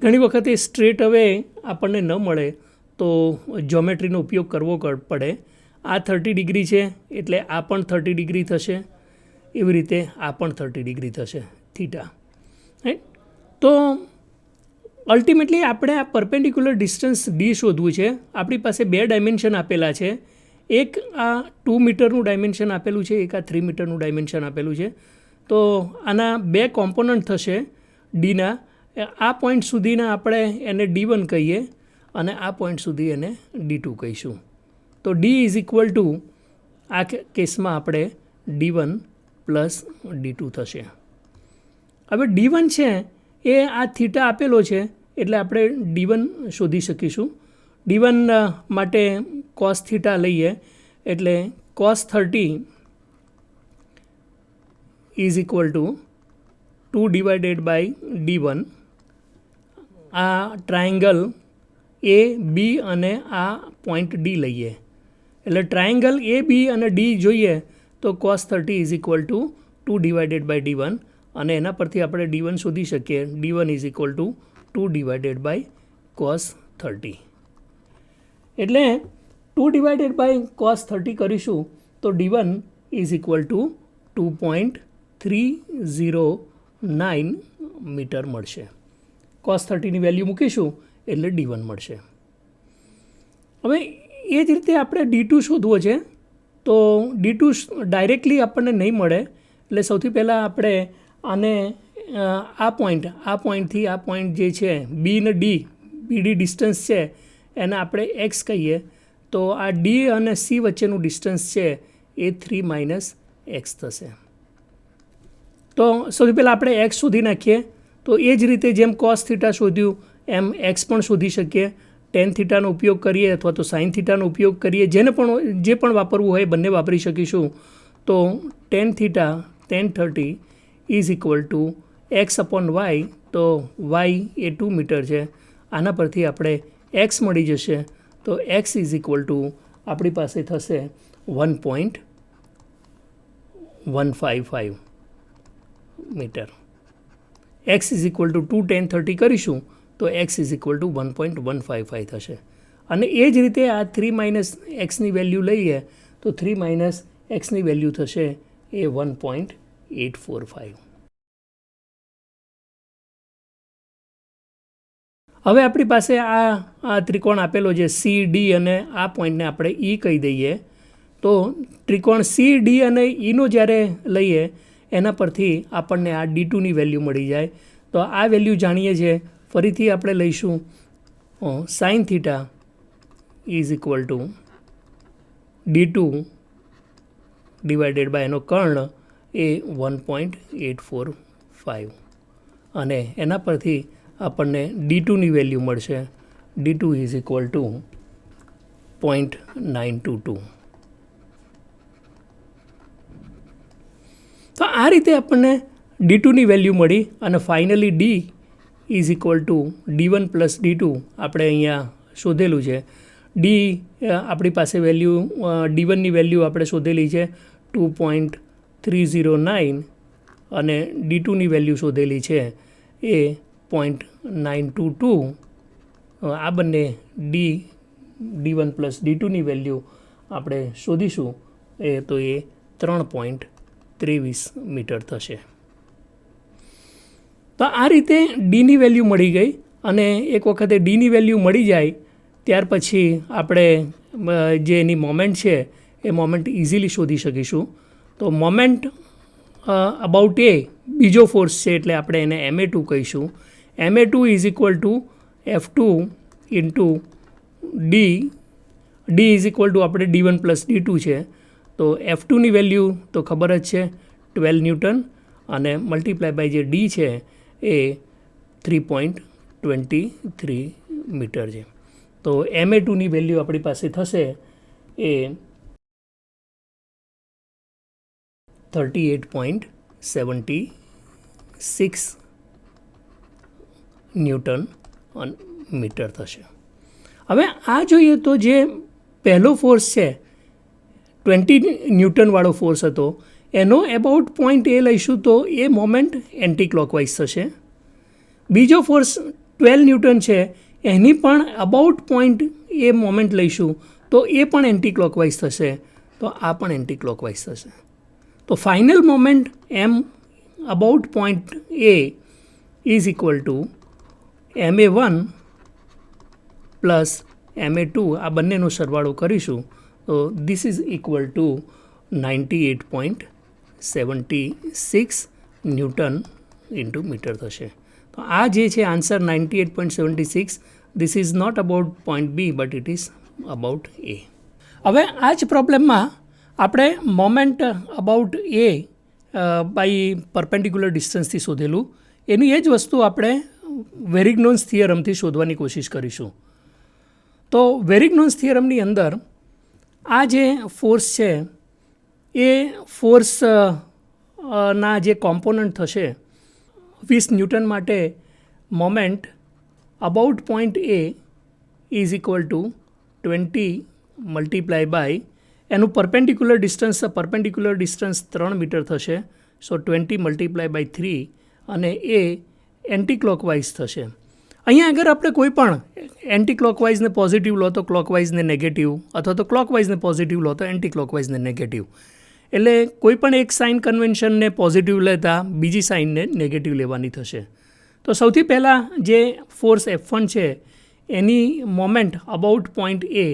ઘણી વખતે સ્ટ્રેટ હવે આપણને ન મળે તો જ્યોમેટ્રીનો ઉપયોગ કરવો પડે. આ 30 ડિગ્રી છે એટલે આ પણ 30 ડિગ્રી થશે, એવી રીતે આ પણ 30 ડિગ્રી થશે, થીટા. રાઈટ. તો અલ્ટિમેટલી આપણે આ પરપેન્ડિક્યુલર ડિસ્ટન્સ D શોધવું છે. આપણી પાસે બે ડાયમેન્શન આપેલા છે. એક આ 2 મીટરનું ડાયમેન્શન આપેલું છે, એક આ 3 મીટરનું ડાયમેન્શન આપેલું છે. તો આના બે કોમ્પોનન્ટ થશે Dના. આ પોઈન્ટ સુધીના આપણે એને D1 કહીએ અને આ પોઈન્ટ સુધી એને D2 કહીશું. તો D ઇઝ ઇક્વલ ટુ આ કેસમાં આપણે D1 પ્લસ D2 થશે. હવે D1 છે એ આ થીટા આપેલો છે એટલે આપણે D1 શોધી શકીશું. D1 માટે કોસ થીટા લઈએ એટલે cos 30 is equal to 2 divided by D1. આ ટ્રાયંગલ એ બી અને આ પોઈન્ટ D લઈએ એટલે ટ્રાયંગલ એ બી અને D જોઈએ તો cos 30 is equal to 2 divided by D1 અને એના પરથી આપણે D1 શોધી શકીએ. D1 is equal to 2 divided by cos 30. એટલે 2 ડિવાઇડેડ બાય કોસ 30 કરીશું તો D1 is equal to 2.309 metre મળશે. કોસ 30ની વેલ્યુ મૂકીશું એટલે D1 મળશે. હવે એ જ રીતે આપણે D2 શોધવો છે. તો D2 ડાયરેક્ટલી આપણને નહીં મળે એટલે સૌથી પહેલાં આપણે આને આ પોઈન્ટથી આ પોઈન્ટ જે છે બી ને BD ડિસ્ટન્સ છે એને આપણે X કહીએ. તો આ D અને C વચ્ચેનું ડિસ્ટન્સ છે એ 3 - X થશે. તો સૌથી પહેલાં આપણે X શોધી નાખીએ. તો એ જ રીતે જેમ કોસ થીટા શોધ્યું એમ X પણ શોધી શકીએ. ટેન થીટાનો ઉપયોગ કરીએ અથવા તો સાઇન થીટાનો ઉપયોગ કરીએ, જે પણ વાપરવું હોય બંને વાપરી શકીશું. તો tan theta tan30 is equal to X upon Y, તો વાય એ 2 મીટર છે, આના પરથી આપણે એક્સ મળી જશે, તો એક્સ ઇઝ ઇક્વલ ટુ આપણી પાસે થશે 1.155 metre. X is equal to 2 tan30 કરીશું તો એક્સ ઇઝ ઇક્વલ ટુ 1.155 થશે. અને એ જ રીતે આ 3 માઇનસ એક્સની વેલ્યુ લઈએ તો 3 માઇનસ એક્સની વેલ્યુ થશે એ 1.845. હવે આપણી પાસે આ ત્રિકોણ આપેલો છે સી ડી, અને આ પોઈન્ટને આપણે ઈ કહી દઈએ. તો ત્રિકોણ સી ડી અને ઈનો જ્યારે લઈએ એના પરથી આપણને આ D2ની વેલ્યુ મળી જાય. તો આ વેલ્યુ જાણીએ છીએ, ફરીથી આપણે લઈશું sine theta is equal to D2 divided by એનો કર્ણ એ 1.845, અને એના પરથી આપણને D2ની વેલ્યુ મળશે. D2 is equal to 0.922. તો આ રીતે આપણને D2ની વેલ્યુ મળી, અને finally D is equal to D1 plus D2 આપણે અહીંયા શોધેલું છે. ડી આપણી પાસે વેલ્યુ D1ની વેલ્યુ આપણે શોધેલી છે 2.309, અને D2ની વેલ્યુ શોધેલી છે એ 0.922. આ બંને D1 પ્લસ D2ની વેલ્યુ આપણે શોધીશું તો એ 3.23 મીટર થશે. તો આ રીતે ડીની વેલ્યુ મળી ગઈ, અને એક વખતે ડીની વેલ્યુ મળી જાય ત્યાર પછી આપણે જે એની મોમેન્ટ છે એ મોમેન્ટ ઇઝીલી શોધી શકીશું. તો મોમેન્ટ અબાઉટ એ બીજો ફોર્સ છે, એટલે આપણે એને MA2 કહીશું. MA2 is equal to F2 into D. D is equal to આપણે D1 પ્લસ D2 છે, તો F2ની વેલ્યુ તો ખબર જ છે 12 ન્યૂટન, અને મલ્ટીપ્લાય બાય જે ડી છે એ 3.23 મીટર છે. તો MA2ની વેલ્યુ આપણી પાસે થશે એ 38.76 ન્યૂટન મીટર થશે. હવે આ જોઈએ તો જે પહેલો ફોર્સ છે 20 ન્યૂટનવાળો ફોર્સ હતો, એનો એબાઉટ પોઈન્ટ એ લઈશું તો એ મોમેન્ટ એન્ટી ક્લોકવાઇઝ થશે. બીજો ફોર્સ 12 ન્યૂટન છે, એની પણ અબાઉટ પોઈન્ટ એ મોમેન્ટ લઈશું તો એ પણ એન્ટી ક્લોકવાઇઝ થશે, તો આ પણ એન્ટી ક્લોકવાઇઝ થશે. તો final moment M about point A is equal to MA1 plus MA2, આ બંનેનો સરવાળો કરીશું તો ધીસ ઇઝ ઇક્વલ ટુ 98.76 ન્યૂટન ઇન્ટુ મીટર થશે. તો આ જે છે answer 98.76, this is not about point B but it is about A. હવે આ જ પ્રોબ્લેમમાં આપણે moment about A by perpendicular ડિસ્ટન્સથી શોધેલું, એની એ જ વસ્તુ આપણે વેરિગ્નોન્સ થિયરમથી શોધવાની કોશિશ કરીશું. તો વેરિગ્નોન્સ થિયરમની અંદર આ જે ફોર્સ છે એ ફોર્સ ના જે કોમ્પોનન્ટ થશે 20 ન્યૂટન માટે moment about point A is equal to 20 multiply by એનું પરપેન્ડિક્યુલર ડિસ્ટન્સ 3 મીટર થશે. સો 20 મલ્ટીપ્લાય બાય 3, અને એ એન્ટી ક્લોકવાઇઝ થશે. અહીંયા અગર આપણે કોઈ પણ એન્ટી ક્લોકવાઇઝને પોઝિટિવ લો તો ક્લોકવાઇઝને નેગેટિવ, અથવા તો ક્લોકવાઇઝને પોઝિટિવ લો તો એન્ટી ક્લોકવાઇઝને નેગેટિવ. એટલે કોઈ પણ એક સાઇન કન્વેન્શનને પોઝિટિવ લેતા બીજી સાઇનને નેગેટિવ લેવાની થશે. તો સૌથી પહેલાં જે ફોર્સ F1 છે એની moment about point A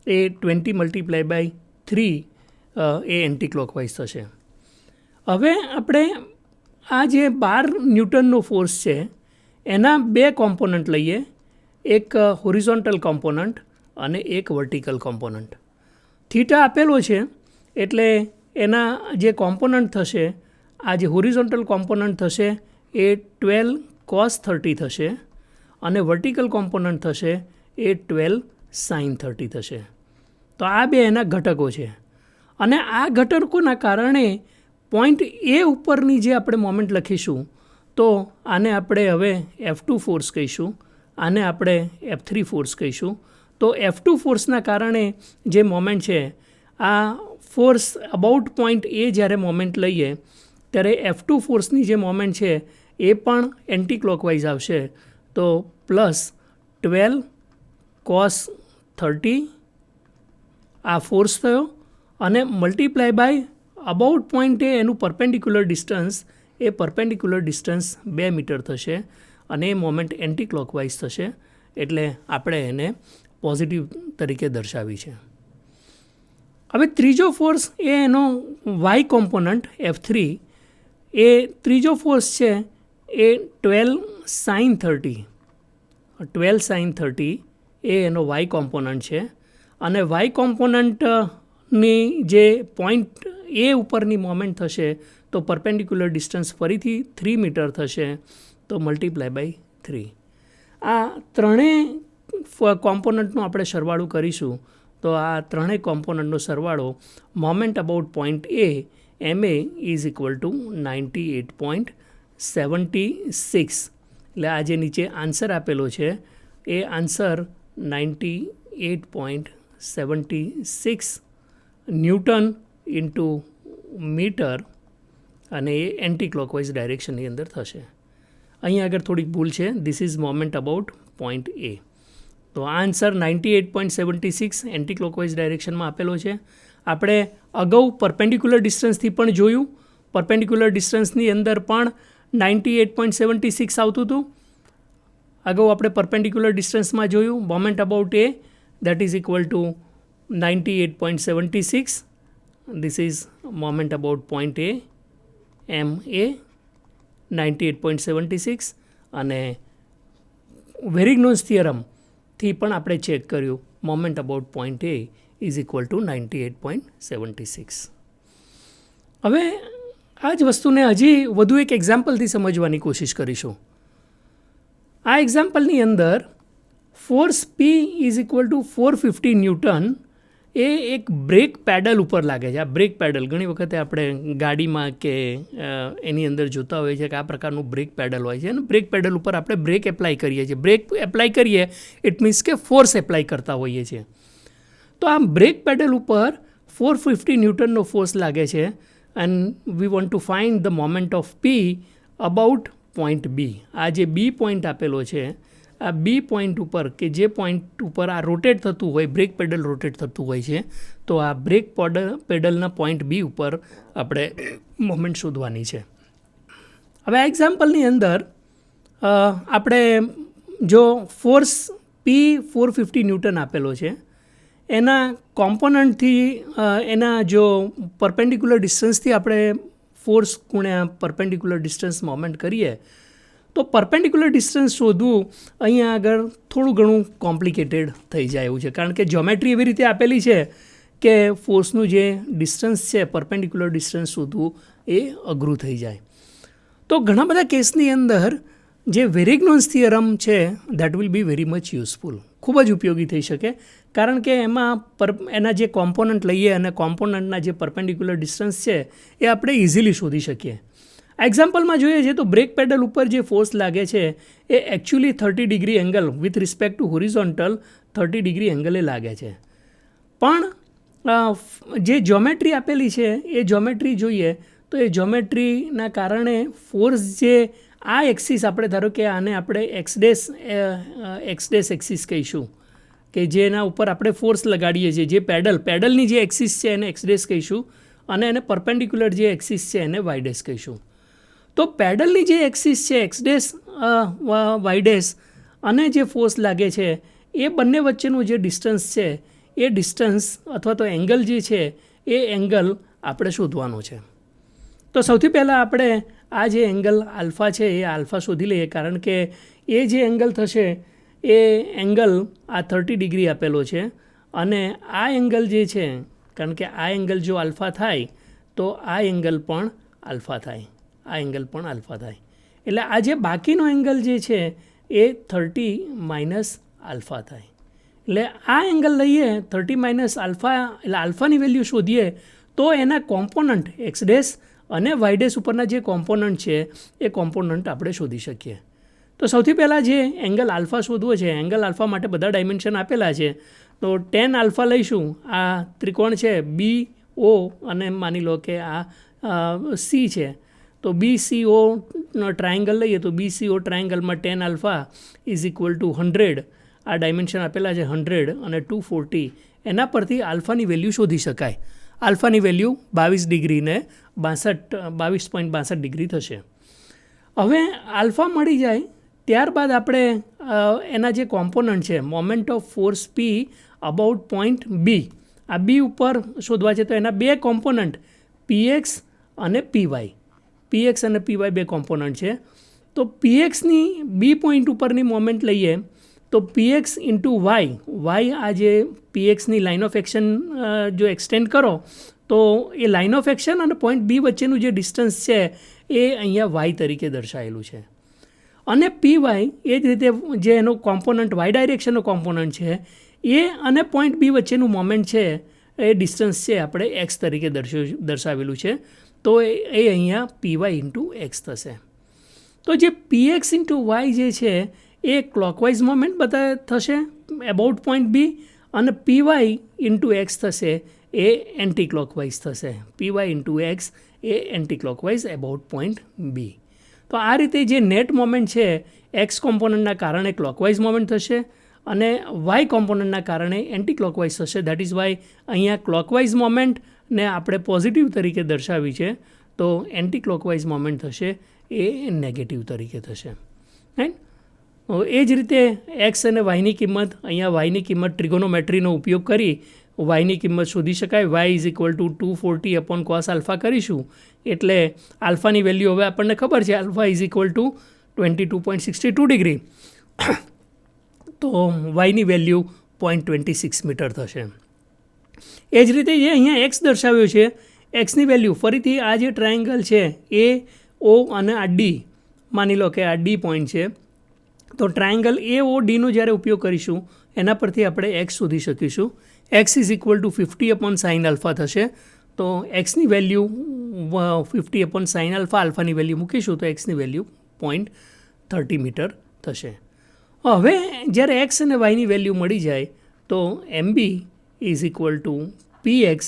20 multiply by 3 એ એન્ટી ક્લોકવાઇઝ થશે. હવે આપણે આ જે 12 ન્યૂટનનો ફોર્સ છે એના બે કોમ્પોનન્ટ લઈએ, એક હોરિઝોન્ટલ કોમ્પોનન્ટ અને એક વર્ટિકલ કોમ્પોનન્ટ. થીટા આપેલો છે એટલે એના જે કોમ્પોનન્ટ થશે, આ જે હોરિઝોન્ટલ કોમ્પોનન્ટ થશે એ 12 cos 30 થશે, અને વર્ટિકલ કોમ્પોનન્ટ થશે એ 12 sin 30 થશે. તો આ બે એના ઘટકો છે, અને આ ઘટકોના કારણે પોઈન્ટ એ ઉપરની જે આપણે મોમેન્ટ લખીશું તો આને આપણે હવે F2 ફોર્સ કહીશું, આને આપણે F3 ફોર્સ કહીશું. તો F2 ફોર્સના કારણે જે મોમેન્ટ છે આ ફોર્સ અબાઉટ પોઈન્ટ એ જ્યારે મોમેન્ટ લઈએ ત્યારે F2 ફોર્સની જે મોમેન્ટ છે એ પણ એન્ટી ક્લોકવાઇઝ આવશે. તો પ્લસ 12 cos 30 આ ફોર્સ થયો અને મલ્ટીપ્લાય બાય અબાઉટ પોઈન્ટ એ એનું પરપેન્ડિક્યુલર ડિસ્ટન્સ, એ પરપેન્ડિક્યુલર ડિસ્ટન્સ 2 મીટર થશે અને એ મોમેન્ટ એન્ટી ક્લોકવાઇઝ થશે, એટલે આપણે એને પોઝિટિવ તરીકે દર્શાવી છે. હવે ત્રીજો ફોર્સ એ એનો વાય કોમ્પોનન્ટ F3, એ ત્રીજો ફોર્સ છે એ 12 sin 30 એ એનો વાય કોમ્પોનન્ટ છે અને વાય કોમ્પોનન્ટની જે પોઈન્ટ એ ઉપરની મોમેન્ટ થશે તો પરપેન્ડિક્યુલર ડિસ્ટન્સ ફરીથી 3 મીટર થશે, તો મલ્ટીપ્લાય બાય 3. આ ત્રણેય કોમ્પોનન્ટનો આપણે સરવાળો કરીશું તો આ ત્રણેય કોમ્પોનન્ટનો સરવાળો moment about point A MA is equal ટુ 98.76. એટલે આ જે નીચે આન્સર આપેલો છે એ આન્સર 98.76 ન્યૂટન ઇન્ટુ મીટર અને એ એન્ટી ક્લોકવાઇઝ ડાયરેક્શનની અંદર થશે. અહીંયા આગળ થોડીક ભૂલ છે, this is moment about point A. તો આ આન્સર 98.76 એન્ટી ક્લોકવાઇઝ ડાયરેક્શનમાં આપેલો છે. આપણે અગાઉ પરપેન્ડિક્યુલર ડિસ્ટન્સથી પણ જોયું, પરપેન્ડિક્યુલર ડિસ્ટન્સની અંદર પણ 98.76 આવતું હતું. અગાઉ આપણે પરપેન્ડિક્યુલર ડિસ્ટન્સમાં જોયું moment about A that is equal ટુ 98.76. This is moment about point A MA 98.76 અને વેરિગ્નોન્સ થિયરમથી પણ આપણે ચેક કર્યું moment about point A is equal ટુ 98.76. હવે આ જ વસ્તુને હજી વધુ એક એક્ઝામ્પલથી સમજવાની કોશિશ કરીશું. આ એક્ઝામ્પલની અંદર force P is equal to 450 newton એ એક બ્રેક પેડલ ઉપર લાગે છે. આ બ્રેક પેડલ ઘણી વખતે આપણે ગાડીમાં કે એની અંદર જોતા હોઈએ છીએ કે આ પ્રકારનું બ્રેક પેડલ હોય છે અને બ્રેક પેડલ ઉપર આપણે બ્રેક એપ્લાય કરીએ છીએ. બ્રેક એપ્લાય કરીએ ઇટ મીન્સ કે ફોર્સ એપ્લાય કરતા હોઈએ છીએ. તો આ બ્રેક પેડલ ઉપર 450 ન્યૂટનનો ફોર્સ લાગે છે and we want to find the moment of P about point B. આ જે બી પોઈન્ટ આપેલો છે, આ બી પોઈન્ટ ઉપર કે જે પોઈન્ટ ઉપર આ રોટેટ થતું હોય, બ્રેક પેડલ રોટેટ થતું હોય છે, તો આ બ્રેક પેડલના પોઈન્ટ બી ઉપર આપણે મોમેન્ટ શોધવાની છે. હવે આ એક્ઝામ્પલની અંદર આપણે જો ફોર્સ P 450 ન્યૂટન આપેલો છે, એના કોમ્પોનન્ટથી એના જો પરપેન્ડિક્યુલર ડિસ્ટન્સથી આપણે ફોર્સ ગુણ્યા પરપેન્ડિક્યુલર ડિસ્ટન્સ મોમેન્ટ કરીએ તો પરપેન્ડિક્યુલર ડિસ્ટન્સ શોધવું અહીંયા આગળ થોડું ઘણું કોમ્પ્લિકેટેડ થઈ જાય એવું છે, કારણ કે જ્યોમેટ્રી એવી રીતે આપેલી છે કે ફોર્સનું જે ડિસ્ટન્સ છે પરપેન્ડિક્યુલર ડિસ્ટન્સ શોધવું એ અઘરું થઈ જાય. તો ઘણા બધા કેસની અંદર જે વેરિગ્નોન્સ થિયરમ છે that will be very much useful, ખૂબ જ ઉપયોગી થઈ શકે, કારણ કે એમાં એના જે કોમ્પોનન્ટ લઈએ અને કોમ્પોનન્ટના જે પરપેન્ડિક્યુલર ડિસ્ટન્સ છે એ આપણે ઇઝીલી શોધી શકીએ. એક્ઝામ્પલમાં જોઈએ છે તો બ્રેક પેડલ ઉપર જે ફોર્સ લાગે છે એ actually 30 degree angle with respect to horizontal 30 degree એંગલે લાગે છે. પણ જે જ્યોમેટ્રી આપેલી છે એ જ્યોમેટ્રી જોઈએ તો એ જ્યોમેટ્રીના કારણે ફોર્સ જે આ એક્સિસ આપણે ધારો કે આને આપણે એક્સ ડેશ એક્સિસ કહીશું કે જેના ઉપર આપણે ફોર્સ લગાડીએ છીએ, જે પેડલની જે એક્સિસ છે એને એક્સ ડેશ કહીશું અને એને પરપેન્ડિક્યુલર જે એક્સિસ છે એને વાય ડેશ કહીશું. તો પેડલની જે એક્સિસ છે એક્સ ડેશ વાય ડેશ અને જે ફોર્સ લાગે છે એ બંને વચ્ચેનું જે ડિસ્ટન્સ છે એ ડિસ્ટન્સ અથવા તો એંગલ જે છે એ એંગલ આપણે શોધવાનો છે. તો સૌથી પહેલાં આપણે આ જે એંગલ આલ્ફા છે એ આલ્ફા શોધી લઈએ, કારણ કે એ જે એંગલ થશે એ એંગલ આ 30 ડિગ્રી આપેલો છે અને આ એંગલ જે છે, કારણ કે આ એંગલ જો આલ્ફા થાય તો આ એંગલ પણ આલ્ફા થાય, આ એંગલ પણ આલ્ફા થાય. એટલે આ જે બાકીનો એંગલ જે છે એ 30 માઇનસ આલ્ફા થાય. એટલે આ એંગલ લઈએ 30 માઇનસ આલ્ફા, એટલે આલ્ફાની વેલ્યુ શોધીએ તો એના કોમ્પોનન્ટ એક્સ ડેશ અને વાય ડેશ ઉપરના જે કોમ્પોનન્ટ છે એ કોમ્પોનન્ટ આપણે શોધી શકીએ. તો સૌથી પહેલાં જે એંગલ આલ્ફા શોધવો છે, એંગલ આલ્ફા માટે બધા ડાયમેન્શન આપેલા છે. તો ટેન આલ્ફા લઈશું. આ ત્રિકોણ છે બી ઓ અને માની લો કે આ સી છે. તો બી સી ઓ ટ્રાયંગલ લઈએ તો બી સી ઓ ટ્રાયંગલમાં tan alpha is equal to 100. આ ડાયમેન્શન આપેલા છે 100 અને 240. એના પરથી આલ્ફાની વેલ્યુ શોધી શકાય. આલ્ફાની વેલ્યુ 22 ડિગ્રી ને 22.62 ડિગ્રી થશે. હવે આલ્ફા મળી જાય ત્યારબાદ આપણે એના જે કોમ્પોનન્ટ છે moment of force P about point B, આ બી ઉપર શોધવા છે. તો એના બે કોમ્પોનન્ટ પીએક્સ અને પીવાય, પીએક્સ અને પીવાય બે કોમ્પોનન્ટ છે. તો પીએક્સની બી પોઈન્ટ ઉપરની મોમેન્ટ લઈએ તો પીએક્સ ઇન્ટુ વાય આ જે પીએક્સની લાઇન ઓફ એક્શન જો એક્સટેન્ડ કરો તો એ લાઇન ઓફ એક્શન અને પોઈન્ટ બી વચ્ચેનું જે ડિસ્ટન્સ છે એ અહીંયા વાય તરીકે દર્શાવેલું છે. અને પીવાય એ જ રીતે જે એનો કોમ્પોનન્ટ વાય ડાયરેક્શનનો કોમ્પોનન્ટ છે એ અને પોઈન્ટ બી વચ્ચેનું મોમેન્ટ છે એ ડિસ્ટન્સ છે આપણે એક્સ તરીકે દર્શાવેલું છે. તો એ અહીંયા પીવાય ઇન્ટુ એક્સ થશે. તો જે પીએક્સ ઇન્ટુ વાય જે છે એ ક્લોકવાઇઝ મોમેન્ટ થશે એબાઉટ પોઈન્ટ બી, અને પીવાય ઇન્ટુ એક્સ થશે એ એન્ટી ક્લોકવાઇઝ થશે. પીવાય ઇન્ટુ એક્સ એ anti clockwise about point B. તો આ રીતે જે નેટ મોમેન્ટ છે એક્સ કોમ્પોનન્ટના કારણે ક્લોકવાઇઝ મોમેન્ટ થશે અને વાય કોમ્પોનન્ટના કારણે એન્ટી ક્લોકવાઇઝ થશે. દેટ ઇઝ વાય અહીંયા ક્લોકવાઇઝ મોમેન્ટને આપણે પોઝિટિવ તરીકે દર્શાવી છે, તો એન્ટી ક્લોકવાઇઝ મોમેન્ટ થશે એ નેગેટિવ તરીકે થશે. રાઈટ. એ જ રીતે એક્સ અને વાયની કિંમત, અહીંયા વાયની કિંમત ટ્રિગોનોમેટ્રીનો ઉપયોગ કરી વાયની કિંમત શોધી શકાય. Y is equal to 240 upon cos alpha કરીશું એટલે આલ્ફાની વેલ્યુ હવે આપણને ખબર છે, alpha is equal to 22.62 degree. તો વાયની વેલ્યુ 0.26 મીટર થશે. એ જ રીતે જે અહીંયા એક્સ દર્શાવ્યો છે એક્સની વેલ્યુ ફરીથી આ જે ટ્રાયંગલ છે એ ઓ અને આ ડી, માની લો કે આ ડી પોઈન્ટ છે. તો ટ્રાયંગલ એ ઓ ડીનો જ્યારે ઉપયોગ કરીશું એના પરથી આપણે એક્સ શોધી શકીશું. X is equal to 50 upon sine alpha થશે. તો એક્સની વેલ્યુ 50 અપોન સાઇન આલ્ફા, આલ્ફાની વેલ્યુ મૂકીશું તો એક્સની વેલ્યુ 0.30 મીટર થશે. હવે જ્યારે એક્સ અને વાયની વેલ્યુ મળી જાય તો MB is equal to PX.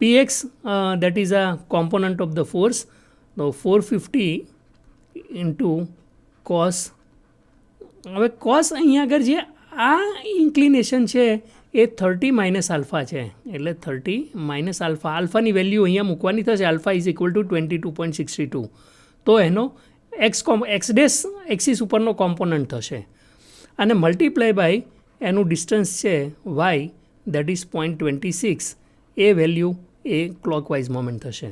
PX that is a component of the force. તો 450 ઇન્ટુ કોસ. હવે કોસ અહીંયા આગળ જે આ ઇન્ક્લિનેશન છે એ 30 માઇનસ આલ્ફા છે, એટલે 30 માઇનસ આલ્ફા. આલ્ફાની વેલ્યુ અહીંયા મૂકવાની થશે. Alpha is equal to 22.62. તો એનો એક્સ ડેશ એક્સિસ ઉપરનો કોમ્પોનન્ટ થશે અને મલ્ટીપ્લાય બાય એનું ડિસ્ટન્સ છે વાય દેટ ઇઝ 0.26. એ વેલ્યુ એ ક્લોકવાઇઝ મોમેન્ટ થશે.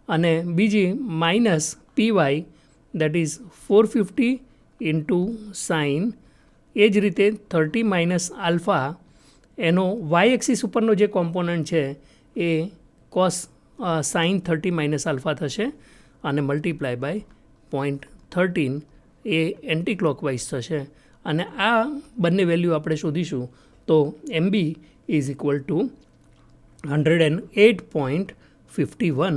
અને બીજી minus P Y that is 450 into sine. એ જ રીતે 30 માઇનસ આલ્ફા એનો વાય એક્સિસ ઉપરનો જે કોમ્પોનન્ટ છે એ કોસ સાઇન 30 માઇનસ આલ્ફા થશે અને મલ્ટીપ્લાય બાય 0.13 એ એન્ટી ક્લોકવાઇઝ થશે. અને આ બંને વેલ્યુ આપણે શોધીશું તો MB is equal to 108.51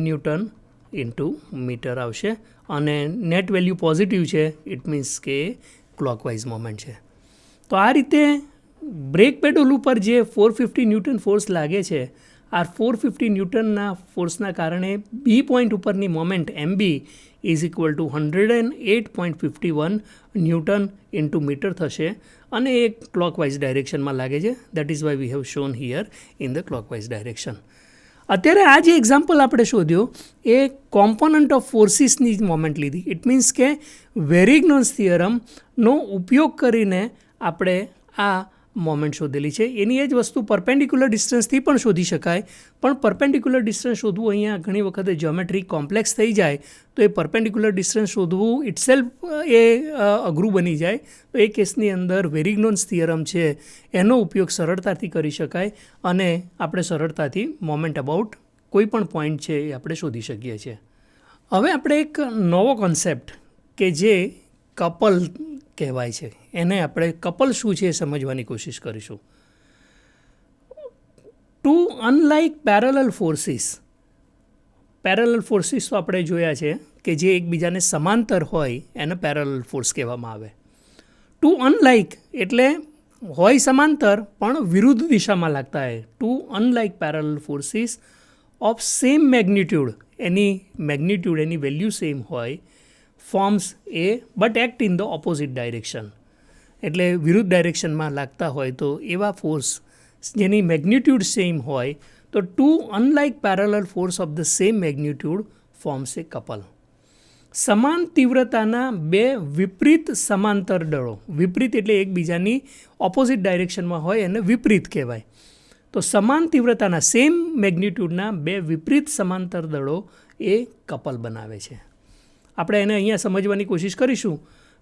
newton into metre આવશે. અને નેટ વેલ્યુ પોઝિટિવ છે, ઇટ મીન્સ કે ક્લોકવાઇઝ મોમેન્ટ છે. તો આ રીતે બ્રેક પેડલ ઉપર જે 450 ન્યૂટન ફોર્સ લાગે છે, આ 450 ન્યૂટનના ફોર્સના કારણે બી પોઈન્ટ ઉપરની moment MB is equal to 108.51 newton into metre થશે અને એ ક્લોકવાઇઝ ડાયરેક્શનમાં લાગે છે. That is why we have shown here in the clockwise direction. અત્યારે આ જે એક્ઝામ્પલ આપણે શોધ્યો એ કોમ્પોનન્ટ ઓફ ફોર્સિસની જ મોમેન્ટ લીધી. ઇટ મીન્સ કે વેરિગ્નોન્સ થિયરમનો ઉપયોગ કરીને આપણે આ મોમેન્ટ શોધેલી છે. એની એ જ વસ્તુ પરપેન્ડિક્યુલર ડિસ્ટન્સથી પણ શોધી શકાય, પણ પરપેન્ડિક્યુલર ડિસ્ટન્સ શોધવું અહીંયા ઘણી વખતે જ્યોમેટ્રી કોમ્પ્લેક્સ થઈ જાય તો એ પરપેન્ડિક્યુલર ડિસ્ટન્સ શોધવું ઇટસેલ્ફ એ અઘરું બની જાય. તો એ કેસની અંદર વેરિગ્નોન્સ થિયરમ છે એનો ઉપયોગ સરળતાથી કરી શકાય અને આપણે સરળતાથી મોમેન્ટ અબાઉટ કોઈ પણ પોઈન્ટ છે એ આપણે શોધી શકીએ છીએ. હવે આપણે એક નવો કોન્સેપ્ટ કે જે કપલ કહેવાય છે એને આપણે કપલ શું છે એ સમજવાની કોશિશ કરીશું. ટુ અનલાઇક પેરેલલ ફોર્સીસ તો આપણે જોયા છે કે જે એકબીજાને સમાંતર હોય એને પેરેલલ ફોર્સ કહેવામાં આવે. ટુ અનલાઇક એટલે હોય સમાંતર પણ વિરુદ્ધ દિશામાં લાગતા હોય. Two unlike parallel forces of same magnitude, એની મેગ્નિટ્યુડ એની વેલ્યુ સેમ હોય, forms a but act in the opposite direction. એટલે વિરુદ્ધ ડાયરેક્શનમાં લાગતા હોય તો એવા ફોર્સ જેની મેગ્નિટ્યુડ સેમ હોય તો two unlike parallel force of the same magnitude forms a couple. સમાન તીવ્રતાના બે વિપરીત સમાંતર દળો, વિપરીત એટલે એકબીજાની ઓપોઝિટ ડાયરેક્શનમાં હોય એને વિપરીત કહેવાય. તો સમાન તીવ્રતાના સેમ મેગ્નિટ્યુડના બે વિપરીત સમાંતર દળો એ કપલ બનાવે છે. આપણે એને અહીંયા સમજવાની કોશિશ કરીશું.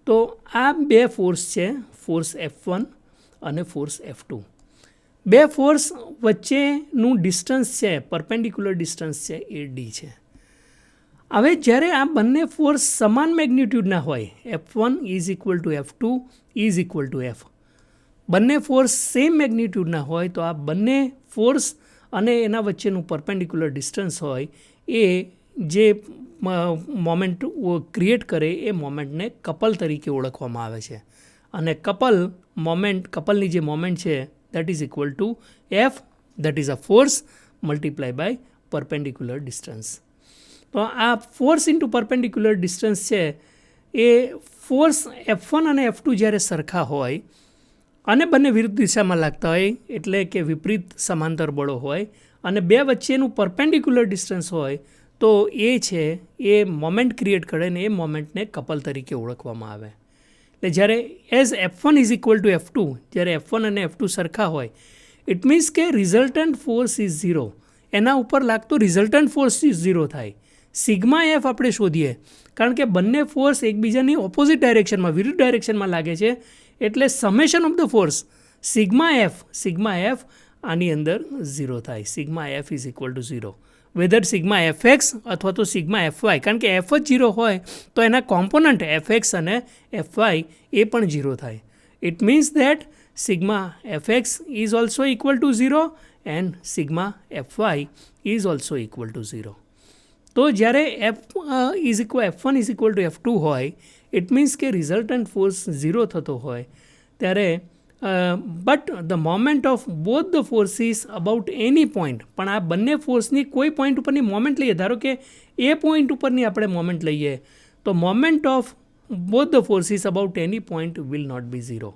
તો આ બે ફોર્સ છે, ફોર્સ F1 અને ફોર્સ F2. બે ફોર્સ વચ્ચેનું ડિસ્ટન્સ છે, પરપેન્ડિક્યુલર ડિસ્ટન્સ છે એ D છે. હવે જ્યારે આ બંને ફોર્સ સમાન મેગ્નિટ્યુડના હોય, F1 is equal to F2 is equal to F, બંને ફોર્સ સેમ મેગ્નિટ્યુડના હોય તો આ બંને ફોર્સ અને એના વચ્ચેનું પરપેન્ડિક્યુલર ડિસ્ટન્સ હોય એ જે મોમેન્ટ ક્રિએટ કરે એ મોમેન્ટને કપલ તરીકે ઓળખવામાં આવે છે. અને કપલની જે મોમેન્ટ છે that is equal to F, that is a force multiplied by perpendicular distance. તો આ ફોર્સ ઇન્ટુ પરપેન્ડિક્યુલર ડિસ્ટન્સ છે એ ફોર્સ F1 અને F2 જ્યારે સરખા હોય અને બંને વિરુદ્ધ દિશામાં લાગતા હોય એટલે કે વિપરીત સમાંતર બળો હોય અને બે વચ્ચેનું પરપેન્ડિક્યુલર ડિસ્ટન્સ હોય તો એ છે એ મોમેન્ટ ક્રિએટ કરે ને એ મોમેન્ટને કપલ તરીકે ઓળખવામાં આવે. એટલે જ્યારે as F1 is equal to F2, જ્યારે F1 અને F2 સરખા હોય ઇટ મીન્સ કે રિઝલ્ટન્ટ ફોર્સ ઇઝ 0, એના ઉપર લાગતો રિઝલ્ટન્ટ ફોર્સ ઇઝ 0 થાય. સિગ્મા એફ આપણે શોધીએ કારણ કે બંને ફોર્સ એકબીજાની ઓપોઝિટ ડાયરેક્શનમાં વિરુદ્ધ ડાયરેક્શનમાં લાગે છે એટલે summation of the force sigma F આની અંદર 0 થાય. Sigma F is equal to 0, whether sigma FX અથવા તો સિગ્મા એફવાય, કારણ કે એફ જ 0 હોય તો એના કોમ્પોનન્ટ એફએક્સ અને એફવાય એ પણ 0 થાય. It means that sigma FX is also equal to 0 and sigma FY is also equal to 0. તો જ્યારે F1 is equal to F2 હોય ઇટ મીન્સ કે રિઝલ્ટન્ટ ફોર્સ 0 થતો હોય ત્યારે but the moment of both the forces about any point, પણ આ બંને ફોર્સની કોઈ પોઈન્ટ ઉપરની મોમેન્ટ લઈએ, ધારો કે એ પોઈન્ટ ઉપરની આપણે મોમેન્ટ લઈએ તો moment of both the forces about any point will not be 0.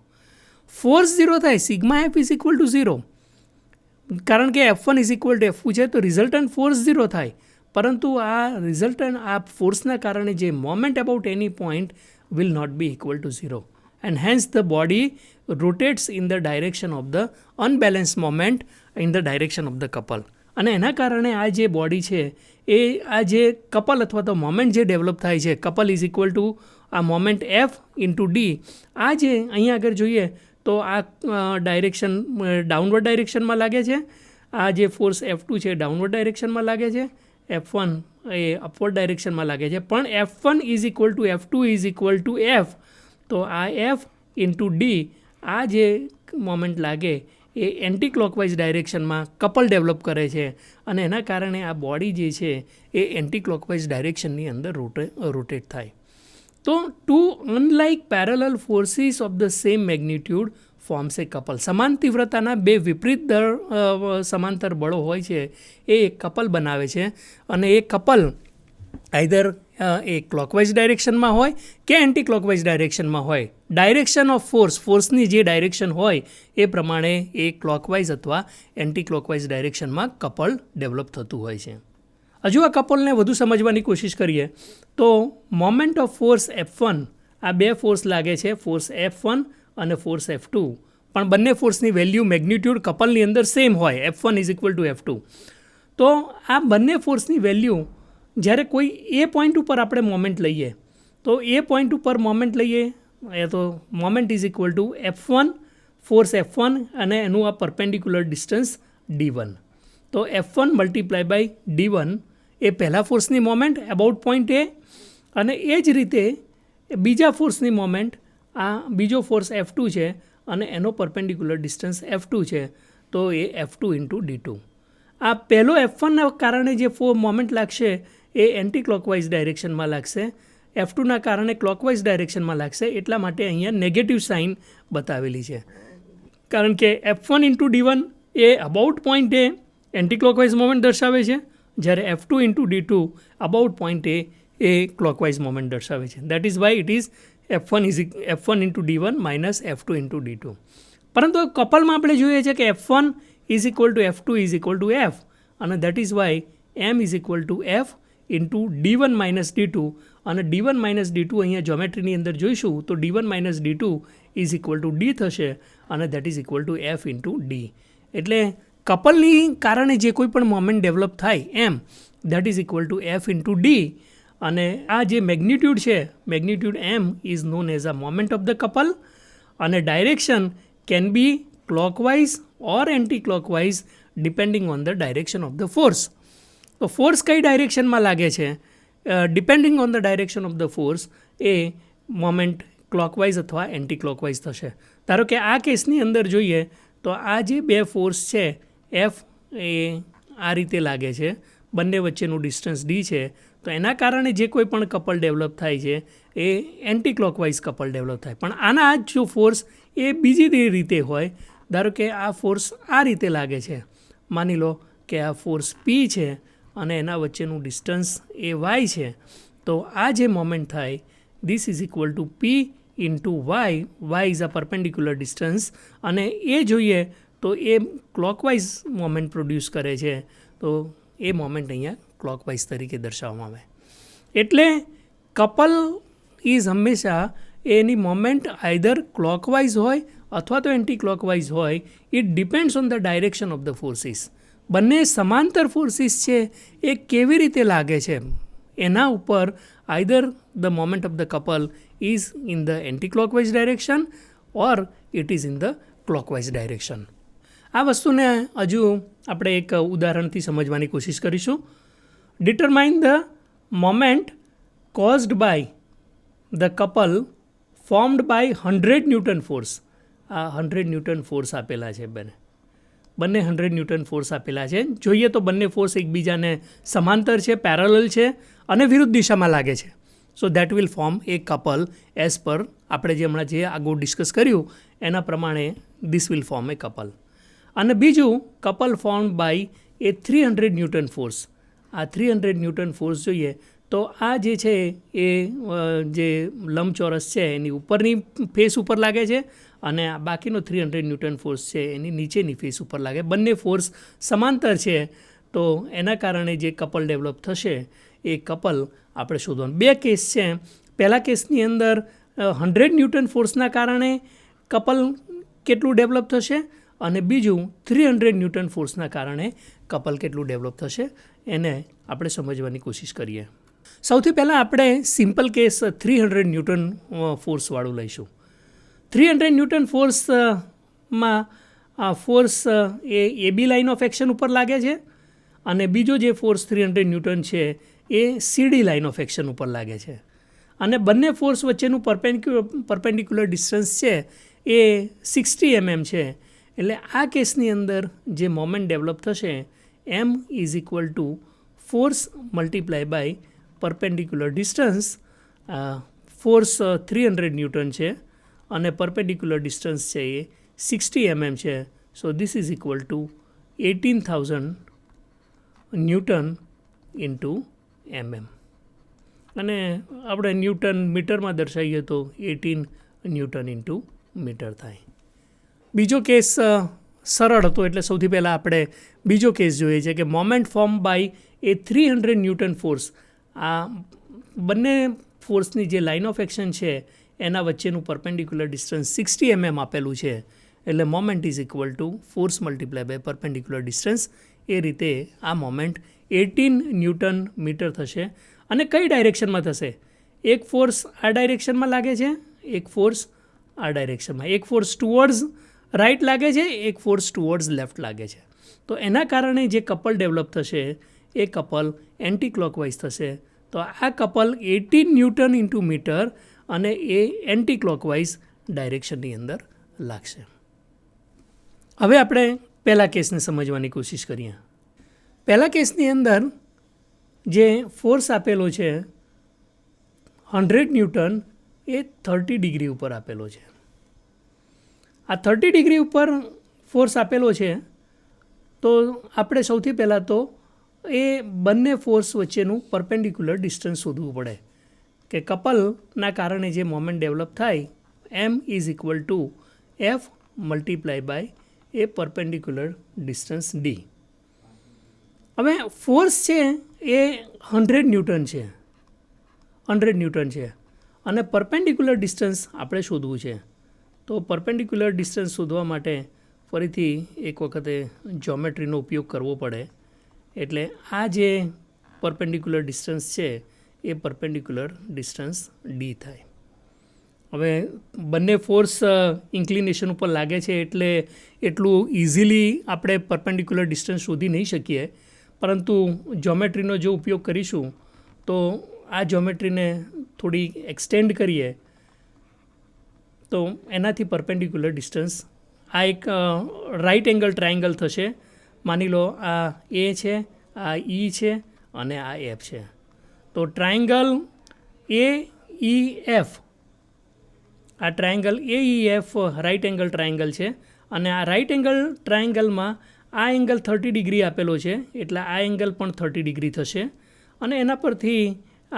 Force 0 થાય, sigma F is equal to 0, કારણ કે F1 is equal to F2 છે તો રિઝલ્ટન્ટ ફોર્સ 0 થાય, પરંતુ આ ફોર્સના કારણે જે moment about any point will not be equal to 0 and hence the body rotates in the direction of the unbalanced moment in the direction of the couple. અને એના કારણે આ જે બોડી છે એ આ જે કપલ અથવા તો મોમેન્ટ જે ડેવલપ થાય છે, કપલ ઇઝ ઇક્વલ ટુ આ મોમેન્ટ F ઇન્ટુ D, આ જે અહીંયા આગળ જોઈએ તો આ ડાયરેક્શન ડાઉનવર્ડ ડાયરેક્શનમાં લાગે છે, આ જે ફોર્સ F2 છે ડાઉનવર્ડ ડાયરેક્શનમાં લાગે છે, F1 એ અપવર્ડ ડાયરેક્શનમાં લાગે છે, પણ F1 is equal to F2 is equal to F, તો આ F ઇન્ટુ ડી આ જે મોમેન્ટ લાગે એ એન્ટી ક્લોકવાઇઝ ડાયરેક્શનમાં કપલ ડેવલપ કરે છે અને એના કારણે આ બોડી જે છે એ એન્ટી ક્લોકવાઇઝ ડાયરેક્શનની અંદર રોટેટ થાય. તો two unlike parallel forces of the same magnitude forms a couple. સમાન તીવ્રતાના બે વિપરીત સમાંતર બળો હોય છે એ એક કપલ બનાવે છે અને એ કપલ આઈધર એ ક્લોકવાઇઝ ડાયરેક્શનમાં હોય કે એન્ટી ક્લોકવાઇઝ ડાયરેક્શનમાં હોય. ડાયરેક્શન ઓફ ફોર્સની જે ડાયરેક્શન હોય એ પ્રમાણે એ ક્લોકવાઇઝ અથવા એન્ટી ક્લોકવાઇઝ ડાયરેક્શનમાં કપલ ડેવલપ થતું હોય છે. હજુ આ કપલને વધુ સમજવાની કોશિશ કરીએ તો મોમેન્ટ ઓફ ફોર્સ F1, આ બે ફોર્સ લાગે છે, ફોર્સ F1 અને ફોર્સ F2, પણ બંને ફોર્સની વેલ્યુ મેગ્નિટ્યુડ કપલની અંદર સેમ હોય, F1 is equal to F2. તો આ બંને ફોર્સની વેલ્યુ જ્યારે કોઈ એ પોઈન્ટ ઉપર આપણે મોમેન્ટ લઈએ તો એ પોઈન્ટ ઉપર મોમેન્ટ લઈએ એ તો moment is equal to F1, force F1 અને એનું આ પરપેન્ડિક્યુલર ડિસ્ટન્સ D1. તો F1 મલ્ટીપ્લાય બાય D1 એ પહેલા ફોર્સની મોમેન્ટ અબાઉટ પોઈન્ટ એ, અને એ જ રીતે બીજા ફોર્સની મોમેન્ટ આ બીજો ફોર્સ F2 છે અને એનો પરપેન્ડિક્યુલર ડિસ્ટન્સ F2 છે તો એ F2 ઇન્ટુ D2. આ પહેલો F1ના કારણે જે મોમેન્ટ લાગશે એ એન્ટી ક્લોકવાઇઝ ડાયરેક્શનમાં લાગશે, F2ના કારણે ક્લોકવાઇઝ ડાયરેક્શનમાં લાગશે. એટલા માટે અહીંયા નેગેટિવ સાઇન બતાવેલી છે, કારણ કે F1 into D1 A about point A anti clockwise moment દર્શાવે છે, જ્યારે F2 into D2 about point A clockwise moment દર્શાવે છે. That is why it is F1 into D1 minus F2 into D2. પરંતુ કપલમાં આપણે જોઈએ છીએ કે F1 is equal to F2 is equal to F, અને that is Y M is equal to F into D1 minus D2, અને D1 minus D2 અહીંયા જ્યોમેટ્રીની અંદર જોઈશું તો D1 minus D2 is equal to D થશે, અને that is equal to F into D. એટલે કપલની કારણે જે કોઈ પણ મોમેન્ટ ડેવલપ થાય M, that is equal to F into D. અને આ જે મેગ્નિટ્યુડ છે, magnitude M is known as a moment of the couple, અને direction can be clockwise or anti clockwise depending on the direction of the force. તો force કઈ ડાયરેક્શનમાં લાગે છે, depending on the direction of the force A moment clockwise અથવા anti clockwise થશે. ધારો કે આ કેસની અંદર જોઈએ તો આ જે બે ફોર્સ છે F એ આ રીતે લાગે છે, બંને વચ્ચેનું ડિસ્ટન્સ D છે, તો એના કારણે જે કોઈ પણ કપલ ડેવલપ થાય છે એ એન્ટી ક્લોકવાઇઝ કપલ ડેવલપ થાય. પણ આના જો ફોર્સ એ બીજી રીતે હોય, ધારો કે આ ફોર્સ આ રીતે લાગે છે, માની લો કે આ ફોર્સ P છે અને એના વચ્ચેનું ડિસ્ટન્સ એ Y છે, તો આ જે મોમેન્ટ થાય this is equal to P into Y, Y is a perpendicular distance, અને એ જોઈએ તો એ ક્લોકવાઇઝ મોમેન્ટ પ્રોડ્યુસ કરે છે, તો એ મોમેન્ટ અહીંયા ક્લોકવાઇઝ તરીકે દર્શાવવામાં આવે. એટલે કપલ ઇઝ હંમેશા એની મોમેન્ટ આઈધર ક્લોકવાઇઝ હોય અથવા તો એન્ટી ક્લોકવાઇઝ હોય. It depends on the direction of the forces. બંને સમાંતર ફોર્સિસ છે એ કેવી રીતે લાગે છે એના ઉપર either the moment of the couple is in the anti clockwise direction or it is in the clockwise direction. આ વસ્તુને હજુ આપણે એક ઉદાહરણથી સમજવાની કોશિશ કરીશું. Determine the moment caused by the couple formed by 100 newton force. આ 100 ન્યૂટન ફોર્સ આપેલા છે, બંને 100 ન્યૂટન ફોર્સ આપેલા છે. જોઈએ તો બંને ફોર્સ એકબીજાને સમાંતર છે, પેરેલલ છે અને વિરુદ્ધ દિશામાં લાગે છે. So that will form a couple as per આપણે જે હમણાં જે આગળ ડિસ્કસ કર્યું એના પ્રમાણે this will form a couple. અને બીજું couple form by a 300 newton force. આ 300 ન્યૂટન ફોર્સ જોઈએ તો આ જે છે એ જે લંબચોરસ છે એની ઉપરની ફેસ ઉપર લાગે છે, અને બાકીનો 300 ન્યૂટન ફોર્સ છે એની નીચેની ફેસ ઉપર લાગે. બંને ફોર્સ સમાંતર છે, તો એના કારણે જે કપલ ડેવલપ થશે એ કપલ આપણે શોધવાનું. બે કેસ છે. પહેલા કેસની અંદર 100 ન્યૂટન ફોર્સના કારણે કપલ કેટલું ડેવલપ થશે, અને બીજું 300 ન્યૂટન ફોર્સના કારણે કપલ કેટલું ડેવલપ થશે, એને આપણે સમજવાની કોશિશ કરીએ. સૌથી પહેલાં આપણે સિમ્પલ કેસ 300 ન્યૂટન ફોર્સવાળું લઈશું. 300 ન્યૂટન ફોર્સમાં આ force A AB line of action ઉપર લાગે છે, અને બીજો જે ફોર્સ 300 ન્યૂટન છે એ CD લાઇન ઓફ એક્શન ઉપર લાગે છે. અને બંને ફોર્સ વચ્ચેનું પરપેન્ડિક્યુલર ડિસ્ટન્સ છે એ 60 mm છે. એટલે આ કેસની અંદર જે મોમેન્ટ ડેવલપ થશે M is equal to force multiply by perpendicular distance. Force 300 newton છે અને પરપેન્ડિક્યુલર ડિસ્ટન્સ છે એ 60 mm છે. So this is equal to 18,000 newton into mm. અને આપણે ન્યૂટન મીટરમાં દર્શાવીએ તો 18 ન્યૂટન ઇન્ટુ મીટર થાય. બીજો કેસ સરળ હતો, એટલે સૌથી પહેલાં આપણે બીજો કેસ જોઈએ છે કે moment form by a 300 newton force. આ બંને ફોર્સની જે લાઇન ઓફ એક્શન છે એના વચ્ચેનું પરપેન્ડિક્યુલર ડિસ્ટન્સ 60 mm આપેલું છે. એટલે moment is equal to force multiply by perpendicular distance. એ રીતે આ મોમેન્ટ 18 ન્યૂટન મીટર થશે. અને કઈ ડાયરેક્શનમાં થશે? એક ફોર્સ આ ડાયરેક્શનમાં લાગે છે, એક ફોર્સ આ ડાયરેક્શનમાં. એક ફોર્સ ટુવર્ડ્સ રાઇટ લાગે છે, એક ફોર્સ ટુવર્ડ્સ લેફ્ટ લાગે છે. તો એના કારણે જે કપલ ડેવલપ થશે એ કપલ એન્ટી ક્લોકવાઇઝ થશે. તો આ કપલ 18 ન્યૂટન ઇન્ટુ મીટર અને એ એન્ટી ક્લોકવાઇઝ ડાયરેક્શનની અંદર લાગશે. હવે આપણે પહેલા કેસને સમજવાની કોશિશ કરીએ. પહેલા કેસની અંદર જે ફોર્સ આપેલો છે 100 ન્યૂટન એ 30 ડિગ્રી ઉપર આપેલો છે. આ 30 ડિગ્રી ઉપર ફોર્સ આપેલો છે તો આપણે સૌથી પહેલાં તો એ બંને ફોર્સ વચ્ચેનું પરપેન્ડિક્યુલર ડિસ્ટન્સ શોધવું પડે કે કપલના કારણે જે મોમેન્ટ ડેવલપ થાય m is equal to F multiply by a perpendicular distance D. હવે ફોર્સ છે એ 100 ન્યૂટન છે, 100 ન્યૂટન છે અને પરપેન્ડિક્યુલર ડિસ્ટન્સ આપણે શોધવું છે. તો પરપેન્ડિક્યુલર ડિસ્ટન્સ શોધવા માટે ફરીથી એક વખતે જ્યોમેટ્રીનો ઉપયોગ કરવો પડે. એટલે આ જે પરપેન્ડિક્યુલર ડિસ્ટન્સ છે એ પરપેન્ડિક્યુલર ડિસ્ટન્સ ડી થાય. હવે બંને ફોર્સ ઇન્ક્લિનેશન ઉપર લાગે છે એટલે એટલું ઇઝીલી આપણે પરપેન્ડિક્યુલર ડિસ્ટન્સ શોધી નહીં શકીએ, પરંતુ જ્યોમેટ્રીનો જો ઉપયોગ કરીશું તો આ જ્યોમેટ્રીને થોડી એક્સટેન્ડ કરીએ તો એનાથી પરપેન્ડિક્યુલર ડિસ્ટન્સ આ એક રાઇટ એંગલ ટ્રાયંગલ થશે. માની લો આ એ છે, આ ઈ છે અને આ એફ છે. તો ટ્રાયંગલ એ ઈ એફ, આ ટ્રાયંગલ એ ઈ એફ રાઇટ એંગલ ટ્રાયંગલ છે અને આ રાઇટ એંગલ ટ્રાયંગલમાં આ એંગલ 30 ડિગ્રી આપેલો છે એટલે આ એંગલ પણ 30 ડિગ્રી થશે અને એના પરથી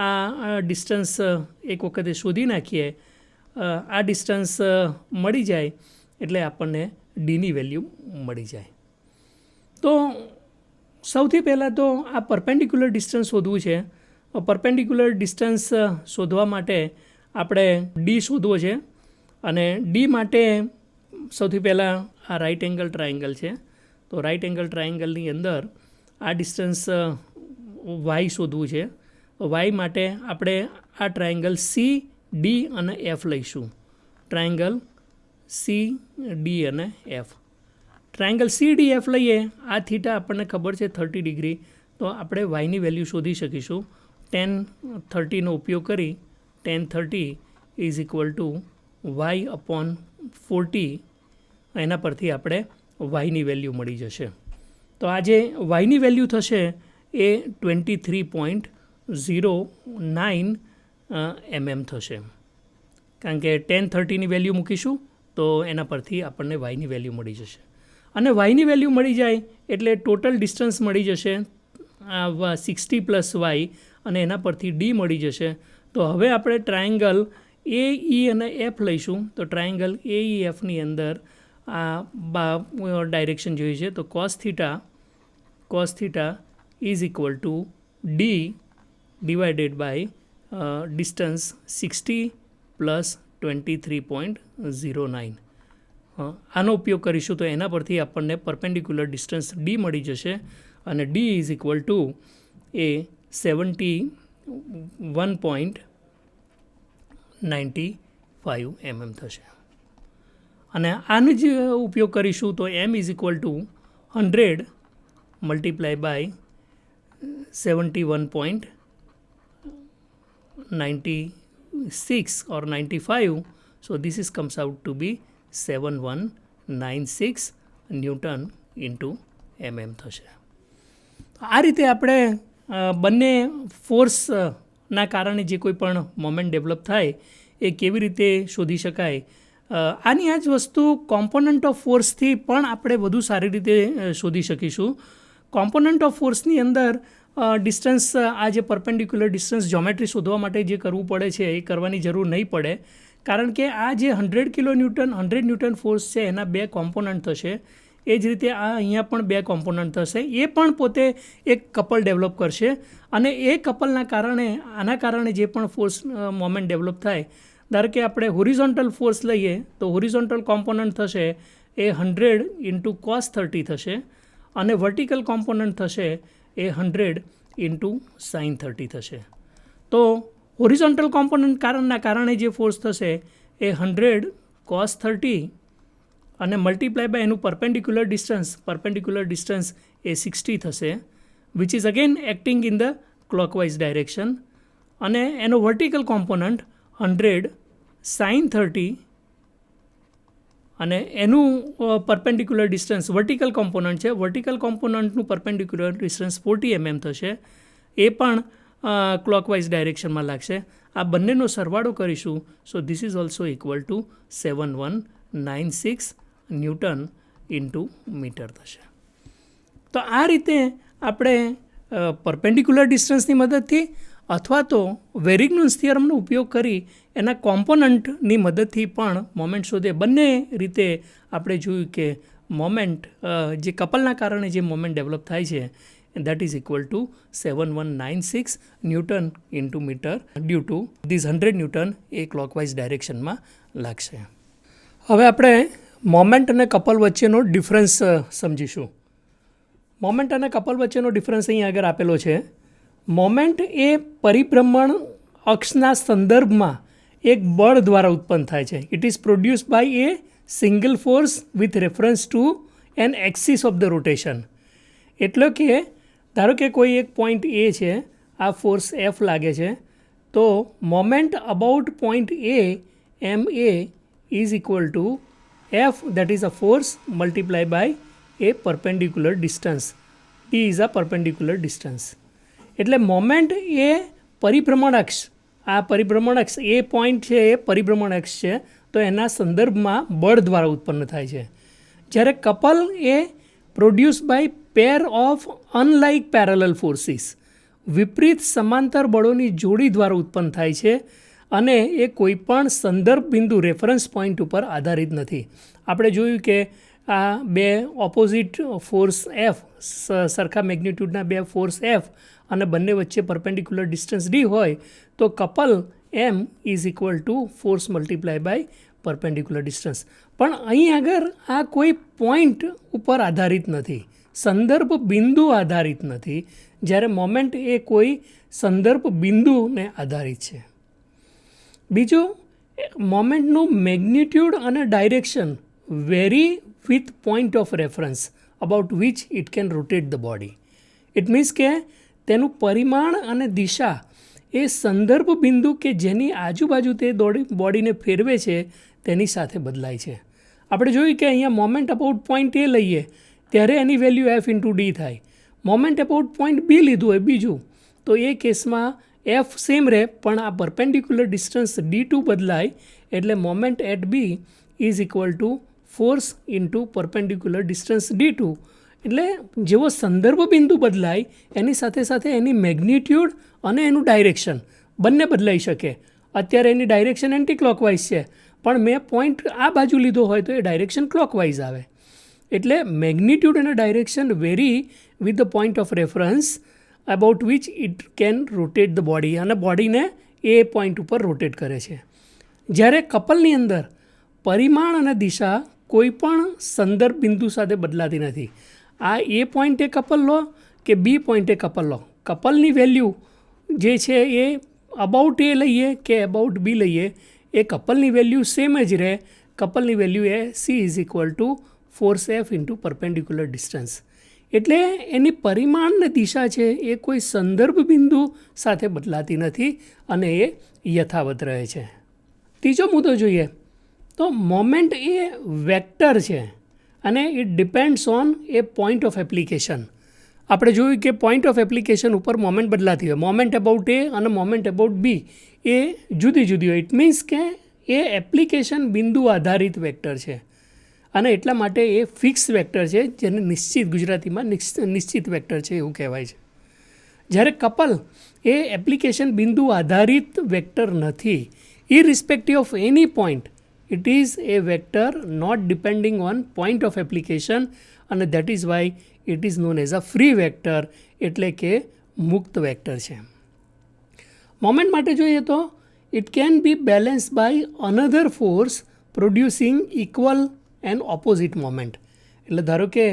આ ડિસ્ટન્સ એક વખતે શોધી નાખીએ. આ ડિસ્ટન્સ મળી જાય એટલે આપણને ડીની વેલ્યુ મળી જાય. તો સૌથી પહેલાં તો આ પરપેન્ડિક્યુલર ડિસ્ટન્સ શોધવું છે. પરપેન્ડિક્યુલર ડિસ્ટન્સ શોધવા માટે આપણે ડી શોધવો છે અને ડી માટે સૌથી પહેલાં આ રાઇટ એંગલ ટ્રાયંગલ છે. તો રાઇટ એંગલ ટ્રાયંગલની અંદર આ ડિસ્ટન્સ વાય શોધવું છે. વાય માટે આપણે આ ટ્રાયંગલ સી ડી અને એફ લઈશું. ટ્રાયંગલ સી ડી અને F. Triangle C D F લઈએ, આ થીટા આપણને ખબર છે 30 ડિગ્રી, તો આપણે વાયની વેલ્યુ શોધી શકીશું. tan 30નો ઉપયોગ કરી tan 30 is equal to Y upon 40, એના પરથી આપણે વાયની વેલ્યુ મળી જશે. તો આ જે વાયની વેલ્યુ થશે એ 23.09 mm થશે, કારણ કે tan 30ની વેલ્યુ મૂકીશું તો એના પરથી આપણને વાયની વેલ્યુ મળી જશે. અને વાયની વેલ્યુ મળી જાય એટલે ટોટલ ડિસ્ટન્સ મળી જશે 60 પ્લસ વાય અને એના પરથી ડી મળી જશે. તો હવે આપણે ટ્રાયંગલ એ ઈ અને એફ લઈશું. તો ટ્રાયંગલ એ ઈ એફની અંદર આ ડાયરેક્શન જોઈએ છે તો cos theta is equal to D divided by distance 60 plus 23.09. આનો ઉપયોગ કરીશું તો એના પરથી આપણને પરપેન્ડિક્યુલર ડિસ્ટન્સ ડી મળી જશે અને ડી ઇઝ ઇક્વલ ટુ એ 71.95 mm થશે. અને આનો જ ઉપયોગ કરીશું તો M is equal to 100 multiply by 71.96 or 95. So this is comes out to be 7196 newton into mm થશે. આ રીતે આપણે બંને ફોર્સના કારણે જે કોઈ પણ મોમેન્ટ ડેવલપ થાય એ કેવી રીતે શોધી શકાય. આની આ જ વસ્તુ કોમ્પોનન્ટ ઓફ ફોર્સથી પણ આપણે વધુ સારી રીતે શોધી શકીશું. કોમ્પોનન્ટ ઓફ ફોર્સની અંદર ડિસ્ટન્સ, આ જે પરપેન્ડિક્યુલર ડિસ્ટન્સ જ્યોમેટ્રી શોધવા માટે જે કરવું પડે છે એ કરવાની જરૂર નહીં પડે, કારણ કે આ જે 100 ન્યૂટન ફોર્સ છે એના 2 કોમ્પોનન્ટ થશે. એ જ રીતે આ અહીંયા પણ 2 કોમ્પોનન્ટ થશે. એ પણ પોતે એક કપલ ડેવલપ કરશે અને એ કપલના કારણે, આના કારણે જે પણ ફોર્સ મોમેન્ટ ડેવલપ થાય, ધારો કે આપણે હોરિઝોન્ટલ ફોર્સ લઈએ તો હોરિઝોન્ટલ કોમ્પોનન્ટ થશે એ 100 ઇન્ટુ કોસ 30 થશે અને વર્ટિકલ કોમ્પોનન્ટ થશે એ 100 ઇન્ટુ સાઇન 30 થશે. તો હોરિઝોન્ટલ કોમ્પોનન્ટ કારણે જે ફોર્સ થશે એ 100 કોસ 30 અને મલ્ટીપ્લાય બાય એનું પરપેન્ડિક્યુલર ડિસ્ટન્સ એ 60 થશે, which is again acting in the clockwise direction. અને એનો વર્ટિકલ કોમ્પોનન્ટ 100 સાઇન 30 અને એનું પરપેન્ડિક્યુલર ડિસ્ટન્સ વર્ટિકલ કોમ્પોનન્ટ છે, વર્ટિકલ કોમ્પોનન્ટનું પરપેન્ડિક્યુલર ડિસ્ટન્સ 40 mm થશે, એ પણ ક્લોકવાઇઝ ડાયરેક્શનમાં લાગશે. આ બંનેનો સરવાળો કરીશું, so this is also equal to 7196 newton into metre થશે. તો આ રીતે આપણે પરપેન્ડિક્યુલર ડિસ્ટન્સની મદદથી અથવા તો વેરિગ્નુન્સ થિયરમનો ઉપયોગ કરી એના કોમ્પોનન્ટની મદદથી પણ મોમેન્ટ શોધે. બંને રીતે આપણે જોયું કે મોમેન્ટ જે કપલના કારણે જે મોમેન્ટ ડેવલપ થાય છે that is equal to 7196 newton into metre due to this 100 newton એ ક્લોકવાઇઝ ડાયરેક્શનમાં લાગશે. હવે આપણે મોમેન્ટ અને કપલ વચ્ચેનો ડિફરન્સ સમજીશું. મોમેન્ટ અને કપલ વચ્ચેનો ડિફરન્સ અહીં આગળ આપેલો છે. મોમેન્ટ એ પરિભ્રમણ અક્ષના સંદર્ભમાં એક બળ દ્વારા ઉત્પન્ન થાય છે. It is produce by a single force with reference to an axis of the rotation. એટલે કે ધારો કે કોઈ એક પોઈન્ટ એ છે, આ ફોર્સ એફ લાગે છે, તો moment about point A M A is equal to F that is a force multiply by a perpendicular distance. D is a perpendicular distance. એટલે મોમેન્ટ એ પરિભ્રમણ અક્ષ, આ પરિભ્રમણ અક્ષ એ પોઈન્ટ છે એ પરિભ્રમણ અક્ષ છે, તો એના સંદર્ભમાં બળ દ્વારા ઉત્પન્ન થાય છે. જ્યારે કપલ એ produce by pair of unlike parallel forces, વિપરીત સમાંતર બળોની જોડી દ્વારા ઉત્પન્ન થાય છે અને એ કોઈપણ સંદર્ભ બિંદુ રેફરન્સ પોઈન્ટ ઉપર આધારિત નથી. આપણે જોયું કે આ બે ઓપોઝિટ ફોર્સ એફ, સરખા મેગ્નિટ્યૂડના બે ફોર્સ એફ અને બંને વચ્ચે પરપેન્ડિક્યુલર ડિસ્ટન્સ ડી હોય તો couple M is equal to force multiply by perpendicular distance. પણ અહીં આગળ આ કોઈ પોઈન્ટ ઉપર આધારિત નથી, સંદર્ભ બિંદુ આધારિત નથી, જ્યારે મોમેન્ટ એ કોઈ સંદર્ભ બિંદુને આધારિત છે. બીજું, મોમેન્ટનું મેગ્નિટ્યૂડ અને direction very with point of reference about which it can rotate the body. It means કે તેનું પરિમાણ અને દિશા એ સંદર્ભ બિંદુ કે જેની આજુબાજુ તે બોડીને ફેરવે છે તેની સાથે બદલાય છે. આપણે જોયું કે અહીંયા મોમેન્ટ અબાઉટ પોઈન્ટ એ લઈએ ત્યારે એની વેલ્યુ એફ ઇન્ટુ ડી થાય. મોમેન્ટ અબાઉટ પોઈન્ટ બી લીધું હોય બીજું, તો એ કેસમાં એફ સેમ રહે, પણ આ પરપેન્ડિક્યુલર ડિસ્ટન્સ D2 બદલાય, એટલે moment at B is equal to force into perpendicular distance D2. એટલે જેવો સંદર્ભ બિંદુ બદલાય એની સાથે સાથે એની મેગ્નિટ્યૂડ અને એનું ડાયરેક્શન બંને બદલાઈ શકે. અત્યારે એની ડાયરેક્શન એન્ટી ક્લોકવાઇઝ છે, પણ મેં પોઈન્ટ આ બાજુ લીધો હોય તો એ ડાયરેક્શન ક્લોકવાઇઝ આવે. એટલે મેગ્નિટ્યૂડ અને direction very with the point of reference about which it can rotate the body, અને બોડીને એ પોઈન્ટ ઉપર રોટેટ કરે છે. જ્યારે કપલની અંદર પરિમાણ અને દિશા કોઈ પણ સંદર્ભ બિંદુ સાથે બદલાતી નથી. આ એ પોઈન્ટે કપલ લો કે બી પોઈન્ટે કપલ લો, કપલની વેલ્યુ જે છે એ અબાઉટ એ લઈએ કે અબાઉટ બી લઈએ, એ કપલની વેલ્યુ સેમ જ રહે. કપલની વેલ્યુ એ C is equal to force F into perpendicular distance. એટલે એની પરિમાણ ને દિશા છે એ કોઈ સંદર્ભ બિંદુ સાથે બદલાતી નથી અને એ યથાવત રહે છે. ત્રીજો મુદ્દો જોઈએ તો મોમેન્ટ એ વેક્ટર છે અને it depends on A point of application. આપણે જોયું કે પોઈન્ટ ઓફ એપ્લિકેશન ઉપર મોમેન્ટ બદલાતી હોય. મોમેન્ટ અબાઉટ એ અને મોમેન્ટ અબાઉટ બી એ જુદી જુદી હોય. ઇટ મીન્સ કે એ એપ્લિકેશન બિંદુ આધારિત વેક્ટર છે અને એટલા માટે એ ફિક્સ વેક્ટર છે, જેને નિશ્ચિત, ગુજરાતીમાં નિશ્ચિત વેક્ટર છે એવું કહેવાય છે. જ્યારે કપલ એ એપ્લિકેશન બિંદુ આધારિત વેક્ટર નથી. Irrespective of any point it is a vector not depending on point of application, અને that is why it is known as a free vector, એટલે કે મુક્ત વેક્ટર છે. મોમેન્ટ માટે જોઈએ તો it can be balance by another force producing equal and opposite moment. એટલે ધારો કે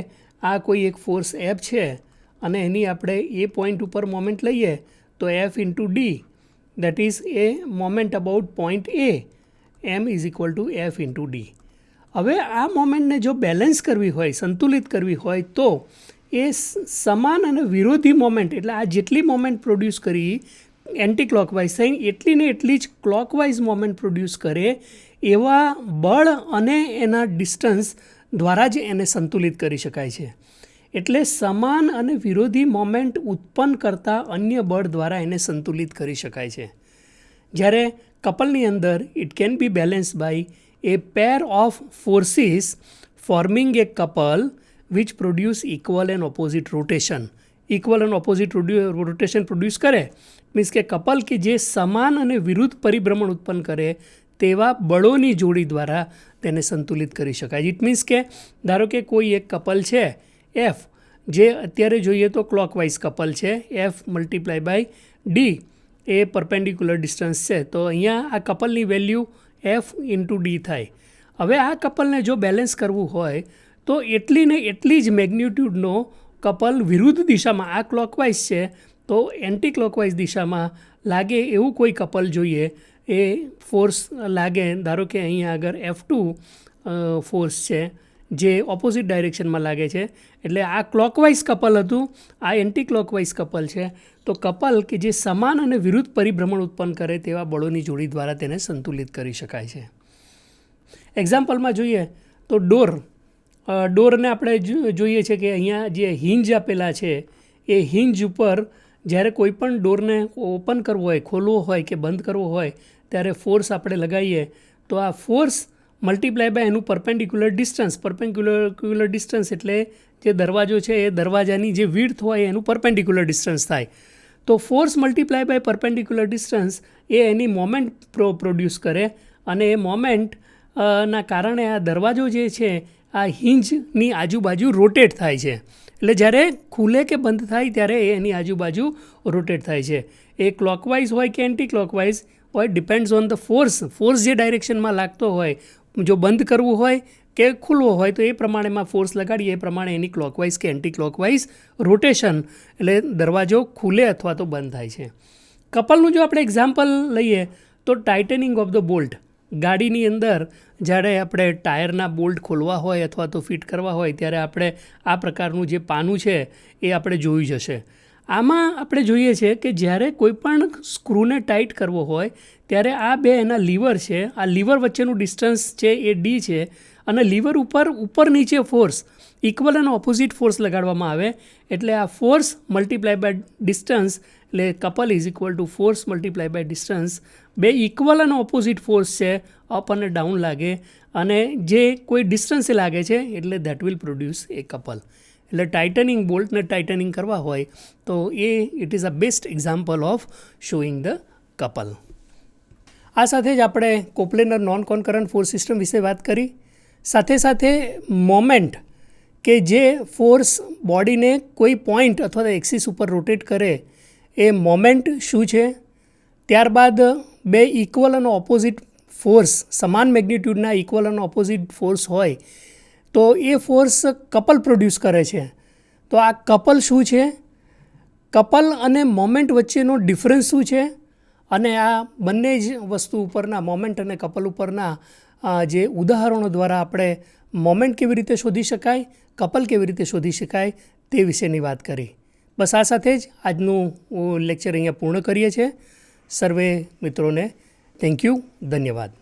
આ કોઈ એક ફોર્સ એફ છે અને એની આપણે એ પોઈન્ટ ઉપર મોમેન્ટ લઈએ તો F into D that is a moment about point A M is equal to F into D. હવે આ મોમેન્ટને જો બેલેન્સ કરવી હોય, સંતુલિત કરવી હોય, તો એ સમાન અને વિરોધી મોમેન્ટ, એટલે આ જેટલી મોમેન્ટ પ્રોડ્યુસ કરી એન્ટી ક્લોકવાઇઝ થઈને એટલી ને એટલી જ ક્લોકવાઇઝ મોમેન્ટ પ્રોડ્યુસ કરે એવા બળ અને એના ડિસ્ટન્સ દ્વારા જ એને સંતુલિત કરી શકાય છે. એટલે સમાન અને વિરોધી મોમેન્ટ ઉત્પન્ન કરતા અન્ય બળ દ્વારા એને સંતુલિત કરી શકાય છે. જ્યારે કપલની અંદર it can be balance by a pair of forces forming a couple which produce equal and opposite rotation. Equal and opposite rotation produce કરે મીન્સ કે કપલ કે જે સમાન અને વિરુદ્ધ પરિભ્રમણ ઉત્પન્ન કરે તેવા બળોની જોડી દ્વારા તેને સંતુલિત કરી શકાય. ઇટ મીન્સ કે ધારો કે કોઈ એક કપલ છે એફ, જે અત્યારે જોઈએ તો ક્લોકવાઇઝ કપલ છે, એફ મલ્ટીપ્લાય બાય ડી એ પરપેન્ડિક્યુલર ડિસ્ટન્સ છે. તો અહીંયા આ કપલની વેલ્યુ એફ ઇન્ટુ ડી થાય. હવે આ કપલને જો બેલેન્સ કરવું હોય તો એટલી ને એટલી જ મેગ્નિટ્યૂડનો કપલ વિરુદ્ધ દિશામાં, આ ક્લોકવાઇઝ છે તો એન્ટી ક્લોકવાઇઝ દિશામાં લાગે એવું કોઈ કપલ જોઈએ. એ ફોર્સ લાગે, ધારો કે અહીંયા આગળ F2 ફોર્સ છે જે ઓપોઝિટ ડાયરેક્શનમાં લાગે છે. એટલે આ ક્લોકવાઇઝ કપલ હતું, આ એન્ટી ક્લોકવાઇઝ કપલ છે. તો કપલ કે જે સમાન અને વિરુદ્ધ પરિભ્રમણ ઉત્પન્ન કરે તેવા બળોની જોડી દ્વારા તેને સંતુલિત કરી શકાય છે. એક્ઝામ્પલમાં જોઈએ તો ડોરને આપણે જોઈએ છે કે અહીંયા જે હિંજ આપેલા છે એ હિંજ ઉપર જ્યારે કોઈ પણ ડોરને ઓપન કરવો હોય, ખોલવો હોય કે બંધ કરવો હોય ત્યારે ફોર્સ આપણે લગાવીએ તો આ ફોર્સ મલ્ટીપ્લાય બાય એનું પરપેન્ડિક્યુલર ડિસ્ટન્સ એટલે જે દરવાજો છે એ દરવાજાની જે વિડ્થ હોય એનું પરપેન્ડિક્યુલર ડિસ્ટન્સ થાય. તો force multiply by perpendicular distance એ એની મોમેન્ટ પ્રોડ્યુસ કરે અને એ મોમેન્ટ ના કારણે આ દરવાજો જે છે આ હિંજની આજુબાજુ રોટેટ થાય છે. એટલે જ્યારે ખુલે કે બંધ થાય ત્યારે એ એની આજુબાજુ રોટેટ થાય છે. એ ક્લોકવાઇઝ હોય કે એન્ટી ક્લોકવાઇઝ હોય, ડિપેન્ડ્સ ઓન ધ ફોર્સ જે ડાયરેક્શનમાં લાગતો હોય. જો બંધ કરવું હોય કે ખુલવો હોય તો એ પ્રમાણેમાં ફોર્સ લગાડીએ એ પ્રમાણે એની ક્લોકવાઇઝ કે એન્ટી ક્લોકવાઇઝ રોટેશન એટલે દરવાજો ખુલે અથવા તો બંધ થાય છે. કપલનું જો આપણે એક્ઝામ્પલ લઈએ તો ટાઇટનિંગ ઓફ ધ બોલ્ટ. ગાડીની અંદર જ્યારે આપણે ટાયરના બોલ્ટ ખોલવા હોય અથવા તો ફિટ કરવા હોય ત્યારે આપણે આ પ્રકારનું જે પાનું છે એ આપણે જોયું જ હશે. આમાં આપણે જોઈએ છે કે જ્યારે કોઈ પણ સ્ક્રૂને ટાઈટ કરવો હોય ત્યારે આ બે એના લીવર છે, આ લીવર વચ્ચેનું ડિસ્ટન્સ છે એ ડી છે અને લીવર ઉપર નીચે ફોર્સ ઇક્વલ અને ઓપોઝિટ ફોર્સ લગાડવામાં આવે. એટલે આ ફોર્સ મલ્ટીપ્લાય બાય ડિસ્ટન્સ એટલે couple is equal to force multiply by distance. બે ઇક્વલ અને ઓપોઝિટ ફોર્સ છે, અપ અને ડાઉન લાગે અને જે કોઈ ડિસ્ટન્સે લાગે છે એટલે that will produce a couple. એટલે ટાઇટનિંગ બોલ્ટને ટાઇટનિંગ કરવા હોય તો it is a best example of showing the couple. આ સાથે જ આપણે coplanar non concurrent force system વિશે વાત કરી. સાથે સાથે મોમેન્ટ કે જે ફોર્સ બોડીને કોઈ પોઈન્ટ અથવા એક્સિસ ઉપર રોટેટ કરે એ મોમેન્ટ શું છે. ત્યારબાદ બે ઇક્વલ અને ઓપોઝિટ ફોર્સ, સમાન મેગ્નિટ્યૂડના ઇક્વલ અને ઓપોઝિટ ફોર્સ હોય તો એ ફોર્સ કપલ પ્રોડ્યુસ કરે છે. તો આ કપલ શું છે, કપલ અને મોમેન્ટ વચ્ચેનો ડિફરન્સ શું છે અને આ બંને જ વસ્તુ ઉપરના મોમેન્ટ અને કપલ ઉપરના જે ઉદાહરણો દ્વારા આપણે મોમેન્ટ કેવી રીતે શોધી શકાય, કપલ કેવી રીતે શોધી શકાય તે વિશેની વાત કરી. બસ આ સાથે જ આજનું લેક્ચર અહીંયા પૂર્ણ કરીએ છીએ. સર્વે મિત્રોને થેન્ક યુ, ધન્યવાદ.